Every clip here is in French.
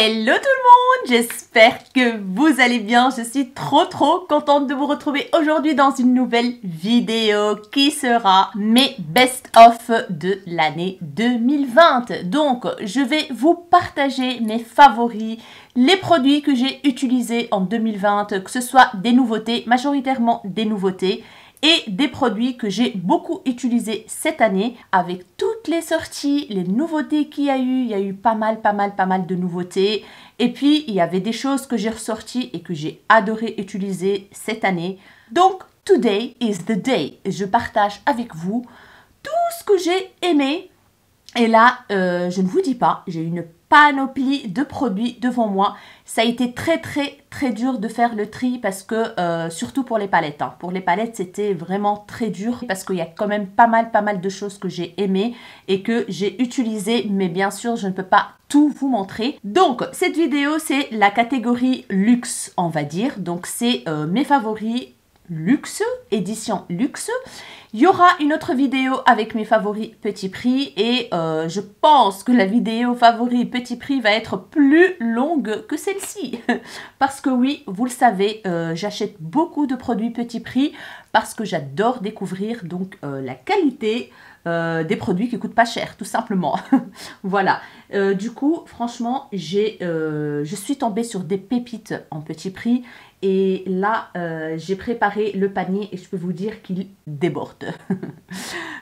Hello tout le monde, j'espère que vous allez bien. Je suis trop contente de vous retrouver aujourd'hui dans une nouvelle vidéo qui sera mes best-of de l'année 2020. Donc, je vais vous partager mes favoris, les produits que j'ai utilisés en 2020, que ce soit des nouveautés, majoritairement des nouveautés, et des produits que j'ai beaucoup utilisés cette année avec toutes les sorties, les nouveautés qu'il y a eu. Il y a eu pas mal de nouveautés. Et puis, il y avait des choses que j'ai ressorties et que j'ai adoré utiliser cette année. Donc, today is the day. Je partage avec vous tout ce que j'ai aimé. Et là, je ne vous dis pas, j'ai une panoplie de produits devant moi. Ça a été très dur de faire le tri parce que, surtout pour les palettes. Hein. Pour les palettes, c'était vraiment très dur parce qu'il y a quand même pas mal de choses que j'ai aimées et que j'ai utilisées. Mais bien sûr, je ne peux pas tout vous montrer. Donc, cette vidéo, c'est la catégorie luxe, on va dire. Donc, c'est mes favoris luxe, édition luxe. Il y aura une autre vidéo avec mes favoris petit prix et je pense que la vidéo favoris petit prix va être plus longue que celle-ci. Parce que oui, vous le savez, j'achète beaucoup de produits petit prix parce que j'adore découvrir donc la qualité des produits qui coûtent pas cher, tout simplement. Voilà. Du coup, franchement, je suis tombée sur des pépites en petit prix. Et là, j'ai préparé le panier et je peux vous dire qu'il déborde.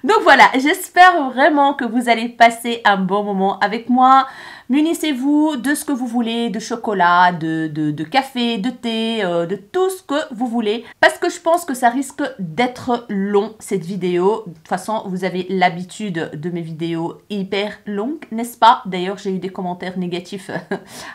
Donc voilà, j'espère vraiment que vous allez passer un bon moment avec moi. Munissez-vous de ce que vous voulez, de chocolat, de café, de thé, de tout ce que vous voulez. Parce que je pense que ça risque d'être long, cette vidéo. De toute façon, vous avez l'habitude de mes vidéos hyper longues, n'est-ce pas? D'ailleurs, j'ai eu des commentaires négatifs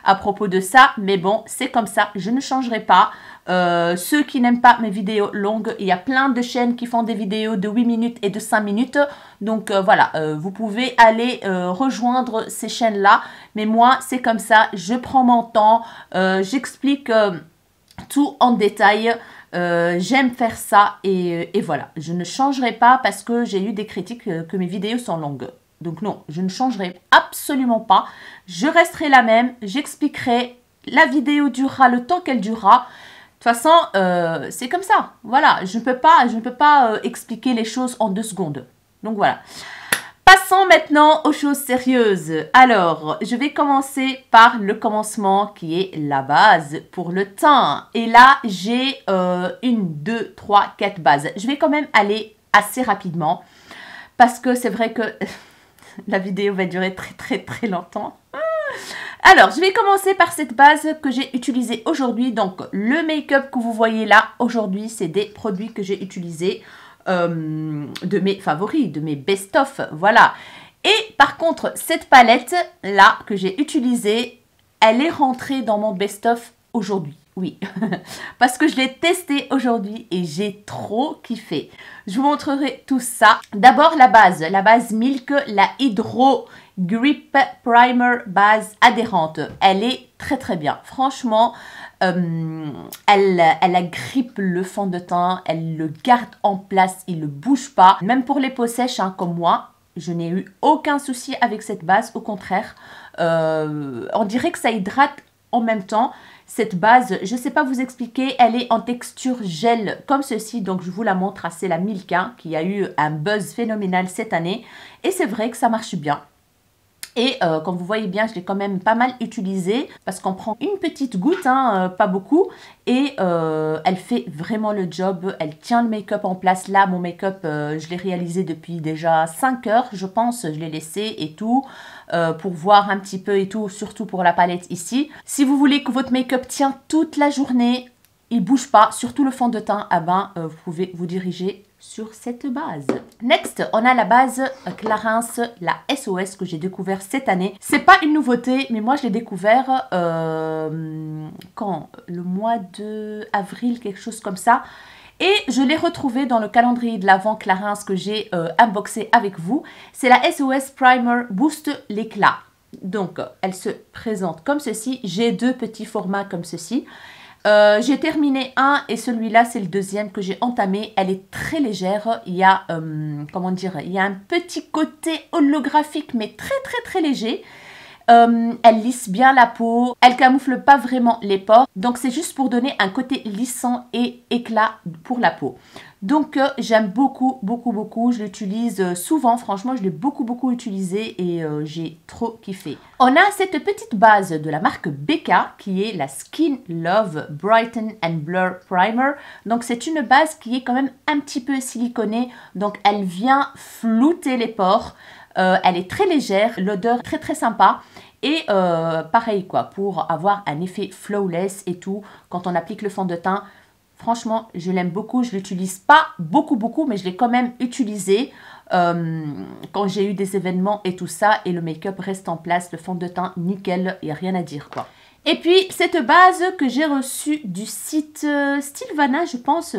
à propos de ça. Mais bon, c'est comme ça, je ne changerai pas. Ceux qui n'aiment pas mes vidéos longues, il y a plein de chaînes qui font des vidéos de 8 minutes et de 5 minutes. Donc voilà, vous pouvez aller rejoindre ces chaînes-là. Mais moi, c'est comme ça, je prends mon temps, j'explique tout en détail. J'aime faire ça et voilà, je ne changerai pas parce que j'ai eu des critiques que mes vidéos sont longues. Donc non, je ne changerai absolument pas. Je resterai la même, j'expliquerai. La vidéo durera le temps qu'elle durera. De toute façon, c'est comme ça. Voilà, je ne peux pas expliquer les choses en 2 secondes. Donc voilà. Passons maintenant aux choses sérieuses. Alors, je vais commencer par le commencement qui est la base pour le teint. Et là, j'ai 1, 2, 3, 4 bases. Je vais quand même aller assez rapidement parce que c'est vrai que la vidéo va durer très longtemps. Alors, je vais commencer par cette base que j'ai utilisée aujourd'hui. Donc, le make-up que vous voyez là aujourd'hui, c'est des produits que j'ai utilisés de mes favoris, de mes best-of. Voilà. Et par contre, cette palette-là que j'ai utilisée, elle est rentrée dans mon best-of aujourd'hui. Oui, parce que je l'ai testé aujourd'hui et j'ai trop kiffé. Je vous montrerai tout ça. D'abord la base Milk, la Hydro Grip Primer base adhérente. Elle est très bien. Franchement, elle agrippe le fond de teint, elle le garde en place, il ne bouge pas. Même pour les peaux sèches, hein, comme moi, je n'ai eu aucun souci avec cette base. Au contraire, on dirait que ça hydrate en même temps. Cette base, je ne sais pas vous expliquer, elle est en texture gel comme ceci. Donc, je vous la montre. C'est la Milk hein, qui a eu un buzz phénoménal cette année. Et c'est vrai que ça marche bien. Et comme vous voyez bien, je l'ai quand même pas mal utilisée parce qu'on prend une petite goutte, hein, pas beaucoup. Et elle fait vraiment le job, elle tient le make-up en place. Là, mon make-up, je l'ai réalisé depuis déjà 5 heures, je pense. Je l'ai laissé et tout pour voir un petit peu et tout, surtout pour la palette ici. Si vous voulez que votre make-up tient toute la journée, il ne bouge pas, surtout le fond de teint, ah ben, vous pouvez vous diriger sur cette base. Next, on a la base Clarins, la SOS que j'ai découvert cette année. C'est pas une nouveauté, mais moi je l'ai découvert quand? Le mois de avril, quelque chose comme ça. Et je l'ai retrouvé dans le calendrier de l'Avent Clarins que j'ai unboxé avec vous. C'est la SOS Primer Boost l'éclat. Donc, elle se présente comme ceci. J'ai 2 petits formats comme ceci. J'ai terminé un et celui-là c'est le deuxième que j'ai entamé. Elle est très légère. Il y a comment dire, il y a un petit côté holographique mais très léger. Elle lisse bien la peau, elle camoufle pas vraiment les pores, donc c'est juste pour donner un côté lissant et éclat pour la peau. Donc j'aime beaucoup, je l'utilise souvent, franchement je l'ai beaucoup utilisé et j'ai trop kiffé. On a cette petite base de la marque BK qui est la Skin Love Brighten and Blur Primer. Donc c'est une base qui est quand même un petit peu siliconée, donc elle vient flouter les pores. Elle est très légère, l'odeur très sympa. Et pareil quoi, pour avoir un effet flawless et tout, quand on applique le fond de teint, franchement, je l'aime beaucoup. Je l'utilise pas beaucoup, mais je l'ai quand même utilisé quand j'ai eu des événements et tout ça. Et le make-up reste en place, le fond de teint, nickel, il n'y a rien à dire quoi. Et puis, cette base que j'ai reçue du site Stilvana, je pense,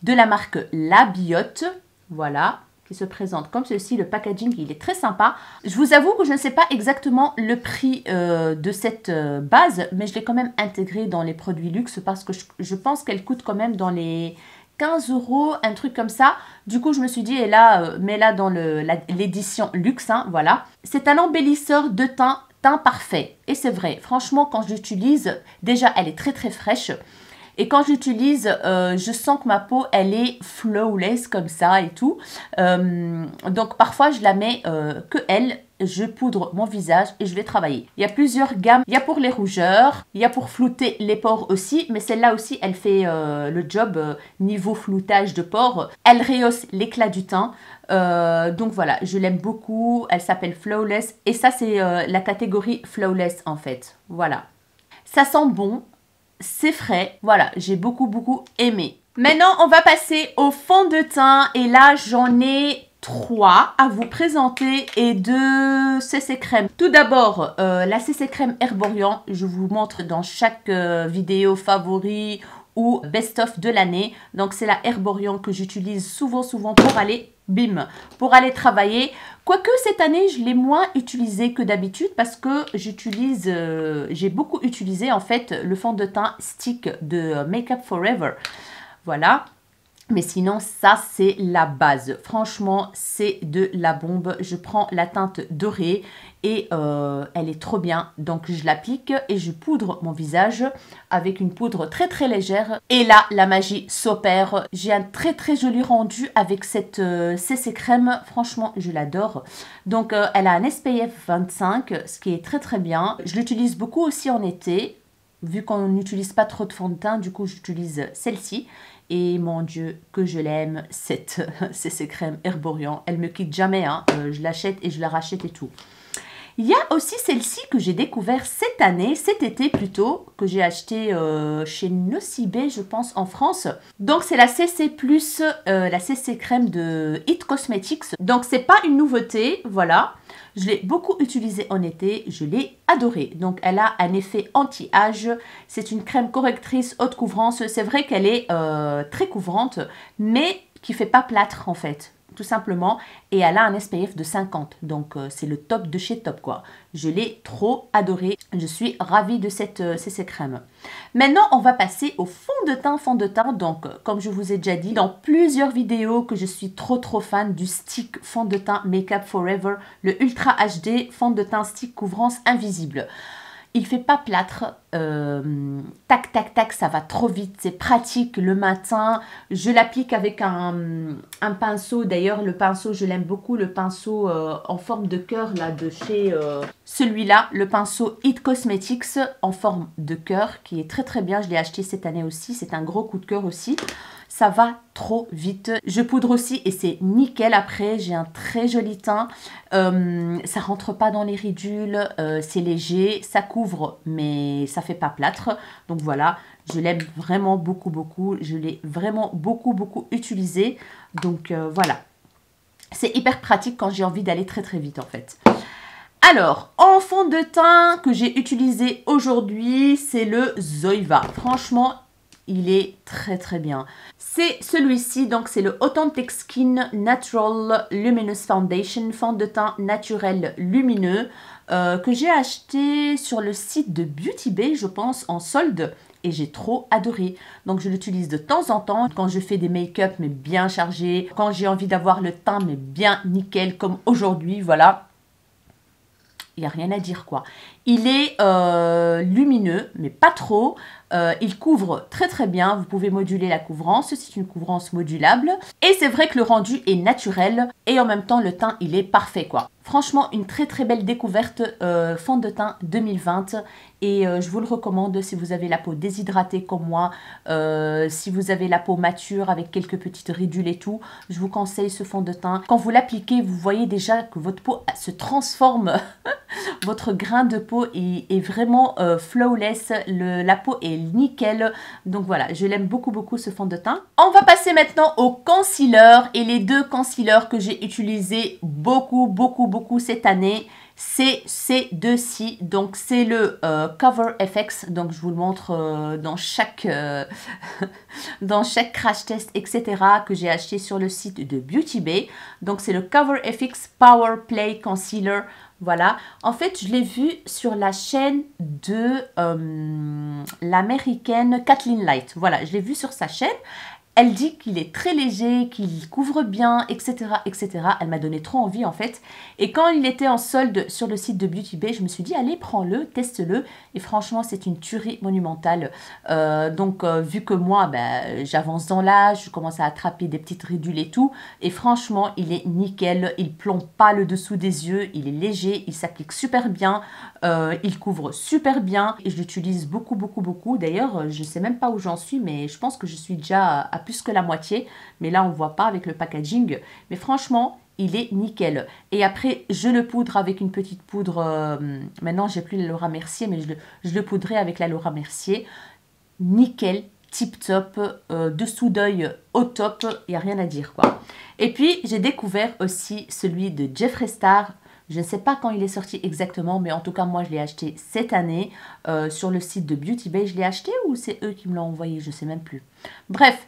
de la marque La Biote, voilà, qui se présente comme ceci. Le packaging, il est très sympa. Je vous avoue que je ne sais pas exactement le prix de cette base, mais je l'ai quand même intégrée dans les produits luxe parce que je pense qu'elle coûte quand même dans les 15 €, un truc comme ça. Du coup, je me suis dit, et là, mets-la dans l'édition luxe, hein, voilà. C'est un embellisseur de teint parfait. Et c'est vrai, franchement, quand je l'utilise, déjà, elle est très fraîche. Et quand j'utilise, je sens que ma peau, elle est flawless comme ça et tout. Donc parfois, je la mets que elle. Je poudre mon visage et je vais travailler. Il y a plusieurs gammes. Il y a pour les rougeurs, il y a pour flouter les pores aussi. Mais celle-là aussi, elle fait le job niveau floutage de pores. Elle rehausse l'éclat du teint. Donc voilà, je l'aime beaucoup. Elle s'appelle Flawless. Et ça, c'est la catégorie Flawless en fait. Voilà. Ça sent bon. C'est frais, voilà, j'ai beaucoup aimé. Maintenant, on va passer au fond de teint et là, j'en ai 3 à vous présenter et 2 CC crème. Tout d'abord, la CC crème Herborian, je vous montre dans chaque vidéo favori ou best-of de l'année. Donc, c'est la Herborian que j'utilise souvent pour aller, bim, pour aller travailler. Quoique cette année, je l'ai moins utilisé que d'habitude parce que j'ai beaucoup utilisé en fait le fond de teint stick de Make Up For Ever. Voilà. Mais sinon, ça, c'est la base. Franchement, c'est de la bombe. Je prends la teinte dorée et elle est trop bien. Donc, je l'applique et je poudre mon visage avec une poudre très légère. Et là, la magie s'opère. J'ai un très joli rendu avec cette CC crème. Franchement, je l'adore. Donc, elle a un SPF 25, ce qui est très bien. Je l'utilise beaucoup aussi en été. Vu qu'on n'utilise pas trop de fond de teint, du coup, j'utilise celle-ci. Et mon Dieu, que je l'aime, cette CC crème Herborian. Elle me quitte jamais, hein. Je l'achète et je la rachète et tout. Il y a aussi celle-ci que j'ai découvert cette année, cet été plutôt, que j'ai acheté chez Nocibé, je pense, en France. Donc, c'est la CC+, la CC crème de It Cosmetics. Donc, c'est pas une nouveauté, voilà. Je l'ai beaucoup utilisée en été, je l'ai adorée. Donc, elle a un effet anti-âge. C'est une crème correctrice haute couvrance. C'est vrai qu'elle est très couvrante, mais qui fait pas plâtre en fait. Tout simplement, et elle a un SPF de 50, donc c'est le top de chez top quoi. Je l'ai trop adorée, je suis ravie de cette CC crème. Maintenant, on va passer au fond de teint, donc comme je vous ai déjà dit dans plusieurs vidéos que je suis trop fan du stick fond de teint Make Up For Ever, le Ultra HD fond de teint stick couvrance invisible. Il fait pas plâtre, tac, ça va trop vite, c'est pratique le matin. Je l'applique avec un pinceau, d'ailleurs le pinceau, je l'aime beaucoup, le pinceau en forme de cœur là de chez celui-là, le pinceau It Cosmetics en forme de cœur qui est très bien, je l'ai acheté cette année aussi, c'est un gros coup de cœur aussi. Ça va trop vite. Je poudre aussi et c'est nickel après. J'ai un très joli teint. Ça rentre pas dans les ridules. C'est léger. Ça couvre mais ça fait pas plâtre. Donc voilà, je l'aime vraiment beaucoup. Je l'ai vraiment beaucoup utilisé. Donc voilà. C'est hyper pratique quand j'ai envie d'aller très vite en fait. Alors, en fond de teint que j'ai utilisé aujourd'hui, c'est le Zoeva. Franchement, il est très bien. C'est celui-ci, donc c'est le Authentic Skin Natural Luminous Foundation, fond de teint naturel lumineux, que j'ai acheté sur le site de Beauty Bay, je pense, en solde. Et j'ai trop adoré. Donc je l'utilise de temps en temps quand je fais des make-up mais bien chargés, quand j'ai envie d'avoir le teint mais bien nickel comme aujourd'hui, voilà. il n'y a rien à dire quoi. Il est lumineux, mais pas trop. Il couvre très très bien. Vous pouvez moduler la couvrance. C'est une couvrance modulable. Et c'est vrai que le rendu est naturel. Et en même temps, le teint, il est parfait quoi. Franchement, une très très belle découverte fond de teint 2020. Et je vous le recommande si vous avez la peau déshydratée comme moi. Si vous avez la peau mature avec quelques petites ridules et tout. Je vous conseille ce fond de teint. Quand vous l'appliquez, vous voyez déjà que votre peau se transforme. Votre grain de peau est vraiment flawless, la peau est nickel, donc voilà, je l'aime beaucoup beaucoup ce fond de teint. On va passer maintenant au concealer, et les deux concealers que j'ai utilisés beaucoup cette année, c'est ces deux-ci. Donc c'est le Cover FX, donc je vous le montre dans chaque crash test, etc. que j'ai acheté sur le site de Beauty Bay. Donc c'est le Cover FX Power Play Concealer. Voilà, en fait, je l'ai vu sur la chaîne de l'américaine Kathleen Light. Voilà, je l'ai vu sur sa chaîne. Elle dit qu'il est très léger, qu'il couvre bien, etc., etc. Elle m'a donné trop envie, en fait. Et quand il était en solde sur le site de Beauty Bay, je me suis dit, allez, prends-le, teste-le. Et franchement, c'est une tuerie monumentale. Vu que moi, j'avance dans l'âge, je commence à attraper des petites ridules et tout. Et franchement, il est nickel. Il plombe pas le dessous des yeux. Il est léger, il s'applique super bien. Il couvre super bien. Et je l'utilise beaucoup. D'ailleurs, je ne sais même pas où j'en suis, mais je pense que je suis déjà à plus que la moitié, mais là on voit pas avec le packaging, mais franchement il est nickel. Et après je le poudre avec une petite poudre, maintenant j'ai plus la Laura Mercier, mais je le poudrais avec la Laura Mercier, nickel, tip top, dessous d'œil au top, il n'y a rien à dire quoi. Et puis j'ai découvert aussi celui de Jeffree Star. Je ne sais pas quand il est sorti exactement, mais en tout cas, moi, je l'ai acheté cette année sur le site de Beauty Bay. Je l'ai acheté ou c'est eux qui me l'ont envoyé? Je ne sais même plus. Bref,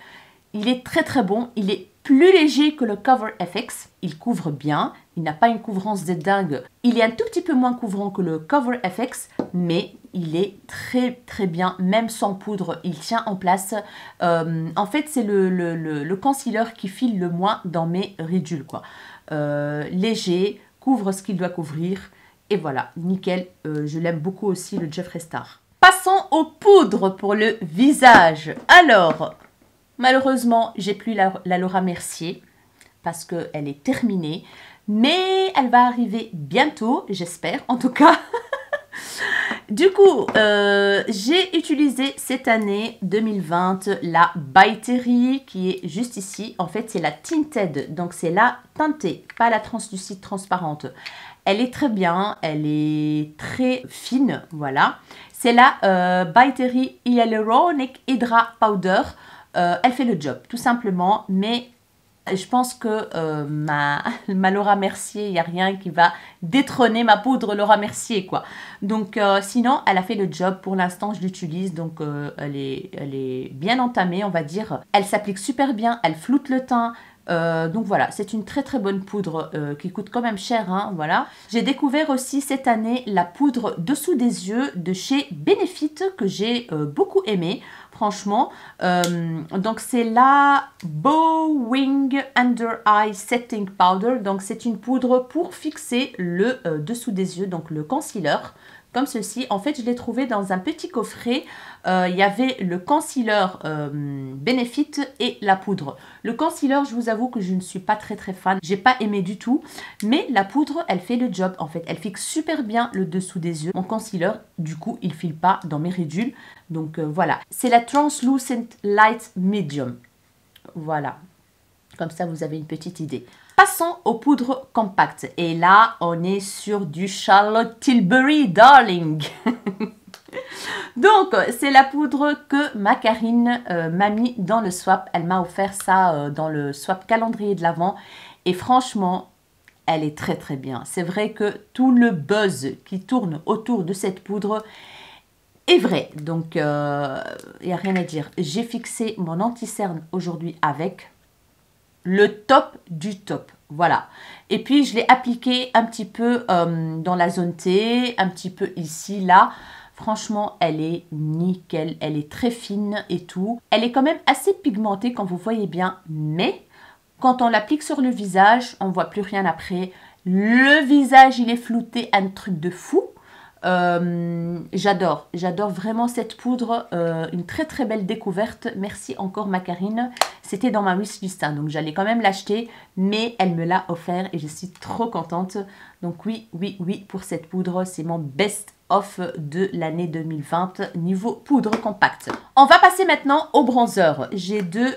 il est très très bon. Il est plus léger que le Cover FX. Il couvre bien. Il n'a pas une couvrance de dingue. Il est un tout petit peu moins couvrant que le Cover FX, mais il est très très bien. Même sans poudre, il tient en place. En fait, c'est le concealer qui file le moins dans mes ridules, quoi. Léger, couvre ce qu'il doit couvrir. Et voilà, nickel. Je l'aime beaucoup aussi, le Jeffree Star. Passons aux poudres pour le visage. Alors, malheureusement, j'ai plus la Laura Mercier parce qu'elle est terminée. Mais elle va arriver bientôt, j'espère en tout cas. Du coup, j'ai utilisé cette année 2020 la By Terry qui est juste ici. En fait, c'est la Tinted, donc c'est la teintée, pas la translucide transparente. Elle est très bien, elle est très fine, voilà. C'est la By Terry Hyaluronic Hydra Powder. Elle fait le job, tout simplement, mais je pense que ma Laura Mercier, il n'y a rien qui va détrôner ma poudre Laura Mercier, quoi. Donc, sinon, elle a fait le job. Pour l'instant, je l'utilise, donc elle est bien entamée, on va dire. Elle s'applique super bien, elle floute le teint. Donc voilà, c'est une très très bonne poudre qui coûte quand même cher, hein, voilà. J'ai découvert aussi cette année la poudre dessous des yeux de chez Benefit que j'ai beaucoup aimé, franchement. Donc c'est la Bow Wing Under Eye Setting Powder. Donc c'est une poudre pour fixer le dessous des yeux, donc le concealer. Comme ceci. En fait, je l'ai trouvé dans un petit coffret. Il y avait le concealer Benefit et la poudre. Le concealer, je vous avoue que je ne suis pas très fan. J'ai pas aimé du tout. Mais la poudre, elle fait le job en fait. Elle fixe super bien le dessous des yeux. Mon concealer, du coup, il file pas dans mes ridules. Donc voilà. C'est la Translucent Light Medium. Voilà. Comme ça, vous avez une petite idée. Passons aux poudres compactes. Et là, on est sur du Charlotte Tilbury Darling. Donc, c'est la poudre que ma Karine m'a mis dans le swap. Elle m'a offert ça dans le swap calendrier de l'Avent. Et franchement, elle est très très bien. C'est vrai que tout le buzz qui tourne autour de cette poudre est vrai. Donc, il n'y a rien à dire. J'ai fixé mon anti-cerne aujourd'hui avec le top du top, voilà. Et puis je l'ai appliqué un petit peu dans la zone T, un petit peu ici, là. Franchement, elle est nickel, elle est très fine et tout. Elle est quand même assez pigmentée, quand vous voyez bien, mais quand on l'applique sur le visage, on ne voit plus rien après. Le visage, il est flouté, un truc de fou. J'adore vraiment cette poudre, une très très belle découverte. Merci encore ma Karine, c'était dans ma wishlist, hein, donc j'allais quand même l'acheter, mais elle me l'a offert et je suis trop contente. Donc oui, pour cette poudre, c'est mon best of de l'année 2020 niveau poudre compacte. On va passer maintenant au bronzer. J'ai deux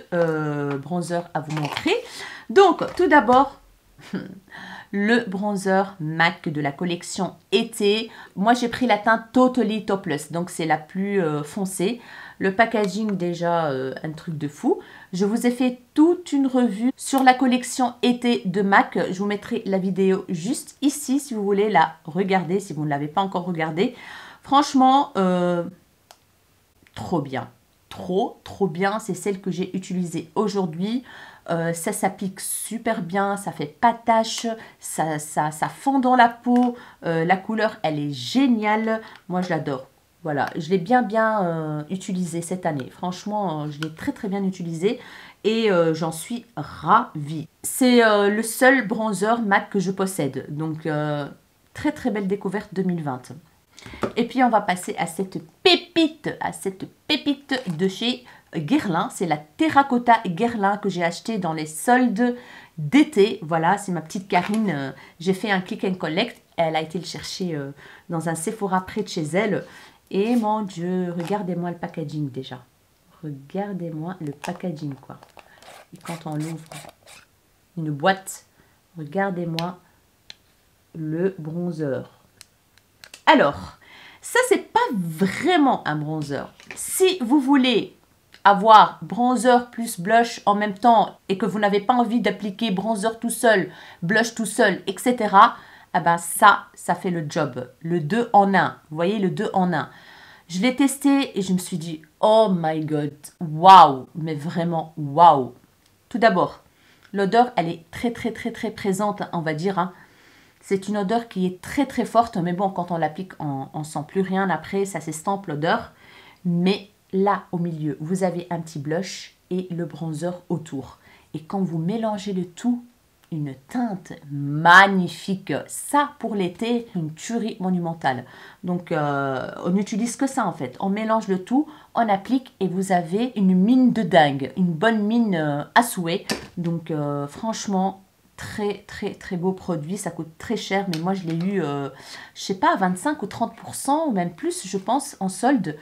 bronzers à vous montrer. Donc tout d'abord le bronzer MAC de la collection été. Moi, j'ai pris la teinte Totally Topless, donc c'est la plus foncée. Le packaging, déjà, un truc de fou. Je vous ai fait toute une revue sur la collection été de MAC. Je vous mettrai la vidéo juste ici, si vous voulez la regarder, si vous ne l'avez pas encore regardée. Franchement, trop bien. Trop bien. C'est celle que j'ai utilisée aujourd'hui. Ça s'applique super bien, ça fait pas tache, ça fond dans la peau, la couleur elle est géniale, moi je l'adore. Voilà, je l'ai bien utilisé cette année, franchement je l'ai très bien utilisé et j'en suis ravie. C'est le seul bronzer MAC que je possède, donc très belle découverte 2020. Et puis on va passer à cette pépite de chez Guerlain. C'est la Terracotta Guerlain que j'ai acheté dans les soldes d'été. Voilà, c'est ma petite Karine. J'ai fait un click and collect. Elle a été le chercher dans un Sephora près de chez elle. Et mon Dieu, regardez-moi le packaging déjà. Regardez-moi le packaging quoi. Et quand on l'ouvre, une boîte, regardez-moi le bronzer. Alors, ça, c'est pas vraiment un bronzer. Si vous voulez avoir bronzer plus blush en même temps et que vous n'avez pas envie d'appliquer bronzer tout seul, blush tout seul, etc., eh ben ça fait le job. Le 2 en 1. Vous voyez, le 2 en 1. Je l'ai testé et je me suis dit, oh my god, waouh, mais vraiment waouh. Tout d'abord, l'odeur, elle est très présente, on va dire, hein. C'est une odeur qui est très forte, mais bon, quand on l'applique, on ne sent plus rien après, ça s'estompe l'odeur. Mais là, au milieu, vous avez un petit blush et le bronzer autour. Et quand vous mélangez le tout, une teinte magnifique. Ça, pour l'été, une tuerie monumentale. Donc, on n'utilise que ça en fait. On mélange le tout, on applique et vous avez une mine de dingue. Une bonne mine à souhait. Donc, franchement, très beau produit, ça coûte très cher, mais moi je l'ai eu, je sais pas, 25 ou 30% ou même plus, je pense, en solde.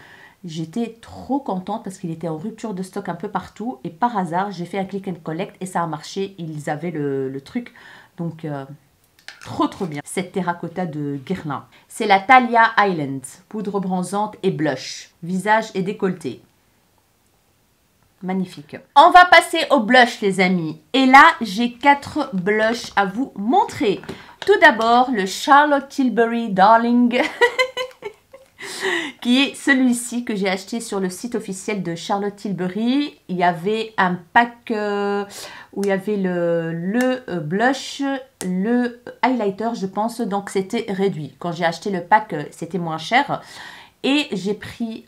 J'étais trop contente parce qu'il était en rupture de stock un peu partout et par hasard, j'ai fait un click and collect et ça a marché, ils avaient le truc. Donc, trop bien. Cette terracotta de Guerlain. C'est la Thalia Island, poudre bronzante et blush, visage et décolleté. Magnifique. On va passer au blush les amis. Et là, j'ai 4 blushs à vous montrer. Tout d'abord, le Charlotte Tilbury Darling. Qui est celui-ci que j'ai acheté sur le site officiel de Charlotte Tilbury. Il y avait un pack où il y avait le blush, le highlighter je pense. Donc c'était réduit. Quand j'ai acheté le pack, c'était moins cher. Et j'ai pris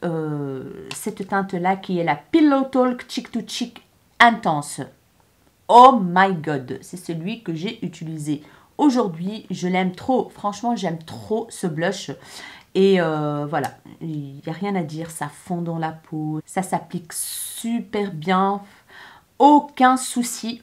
cette teinte-là qui est la Pillow Talk Cheek to Cheek Intense. Oh my god, c'est celui que j'ai utilisé aujourd'hui. Je l'aime trop. Franchement, j'aime trop ce blush. Et voilà, il n'y a rien à dire. Ça fond dans la peau. Ça s'applique super bien. Aucun souci,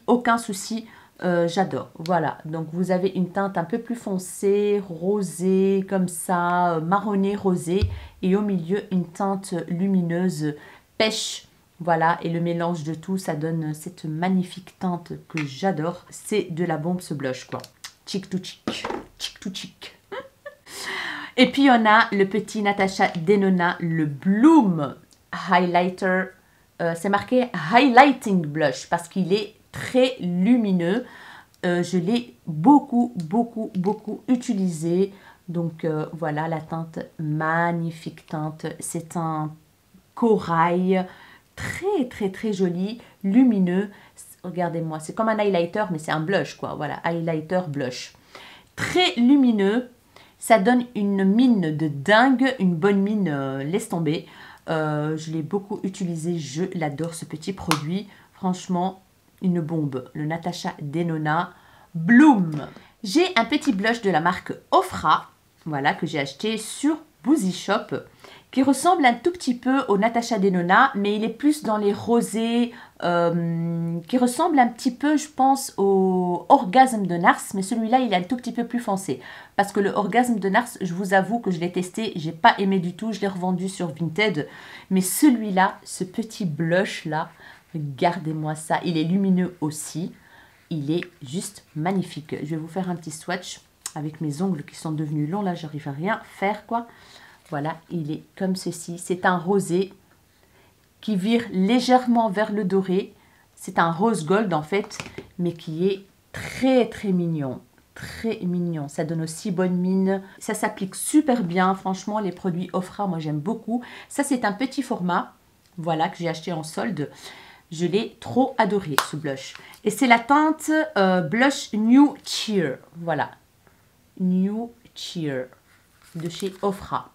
j'adore. Voilà, donc vous avez une teinte un peu plus foncée, rosée, comme ça, marronné rosé. Et au milieu, une teinte lumineuse, pêche. Voilà, et le mélange de tout, ça donne cette magnifique teinte que j'adore. C'est de la bombe ce blush, quoi. Cheek to cheek, cheek to cheek. Et puis, on a le petit Natasha Denona, le Bloom Highlighter. C'est marqué Highlighting Blush parce qu'il est très lumineux. Je l'ai beaucoup utilisé. Donc, voilà la teinte, magnifique teinte. C'est un corail très joli, lumineux. Regardez-moi, c'est comme un highlighter, mais c'est un blush, quoi. Voilà, highlighter blush. Très lumineux. Ça donne une mine de dingue, une bonne mine, laisse tomber. Je l'ai beaucoup utilisé, je l'adore ce petit produit. Franchement, une bombe. Le Natasha Denona Bloom. J'ai un petit blush de la marque Ofra, voilà, que j'ai acheté sur Boozy Shop, qui ressemble un tout petit peu au Natasha Denona, mais il est plus dans les rosés, qui ressemble un petit peu, je pense, au Orgasme de Nars, mais celui-là, il est un tout petit peu plus foncé. Parce que le Orgasme de Nars, je vous avoue que je l'ai testé, j'ai pas aimé du tout, je l'ai revendu sur Vinted. Mais celui-là, ce petit blush-là, regardez-moi ça, il est lumineux aussi. Il est juste magnifique. Je vais vous faire un petit swatch avec mes ongles qui sont devenus longs. Là, j'arrive à rien faire, quoi. Voilà, il est comme ceci. C'est un rosé qui vire légèrement vers le doré. C'est un rose gold, en fait, mais qui est très, très mignon. Très mignon. Ça donne aussi bonne mine. Ça s'applique super bien. Franchement, les produits Ofra, moi, j'aime beaucoup. Ça, c'est un petit format, voilà, que j'ai acheté en solde. Je l'ai trop adoré, ce blush. Et c'est la teinte Blush New Cheer. Voilà. New Cheer de chez Ofra.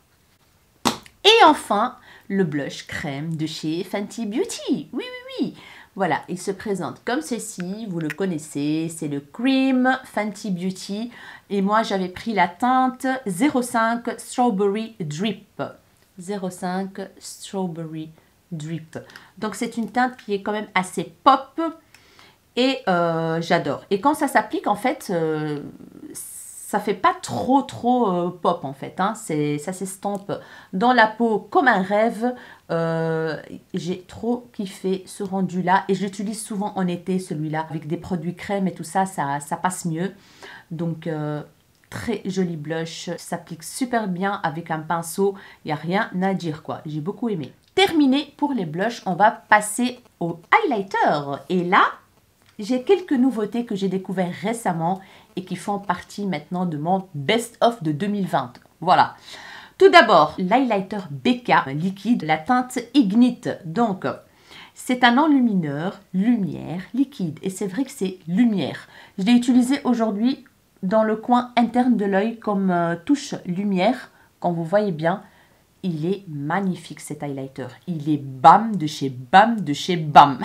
Et enfin, le blush crème de chez Fenty Beauty. Oui, oui, oui. Voilà, il se présente comme ceci. Vous le connaissez, c'est le Cream Fenty Beauty. Et moi, j'avais pris la teinte 05 Strawberry Drip. 05 Strawberry Drip. Donc, c'est une teinte qui est quand même assez pop et j'adore. Et quand ça s'applique, en fait, ça fait pas trop pop, en fait. Hein. Ça s'estompe dans la peau comme un rêve. J'ai trop kiffé ce rendu-là et je l'utilise souvent en été, celui-là. Avec des produits crème et tout ça, ça passe mieux. Donc, très joli blush. Ça s'applique super bien avec un pinceau. Il n'y a rien à dire, quoi. J'ai beaucoup aimé. Terminé pour les blushs, on va passer au highlighter. Et là, j'ai quelques nouveautés que j'ai découvertes récemment et qui font partie maintenant de mon best-of de 2020. Voilà. Tout d'abord, l'highlighter BK liquide, la teinte Ignite. Donc, c'est un enlumineur, lumière, liquide. Et c'est vrai que c'est lumière. Je l'ai utilisé aujourd'hui dans le coin interne de l'œil comme touche lumière, quand vous voyez bien. Il est magnifique cet highlighter. Il est BAM de chez BAM de chez BAM.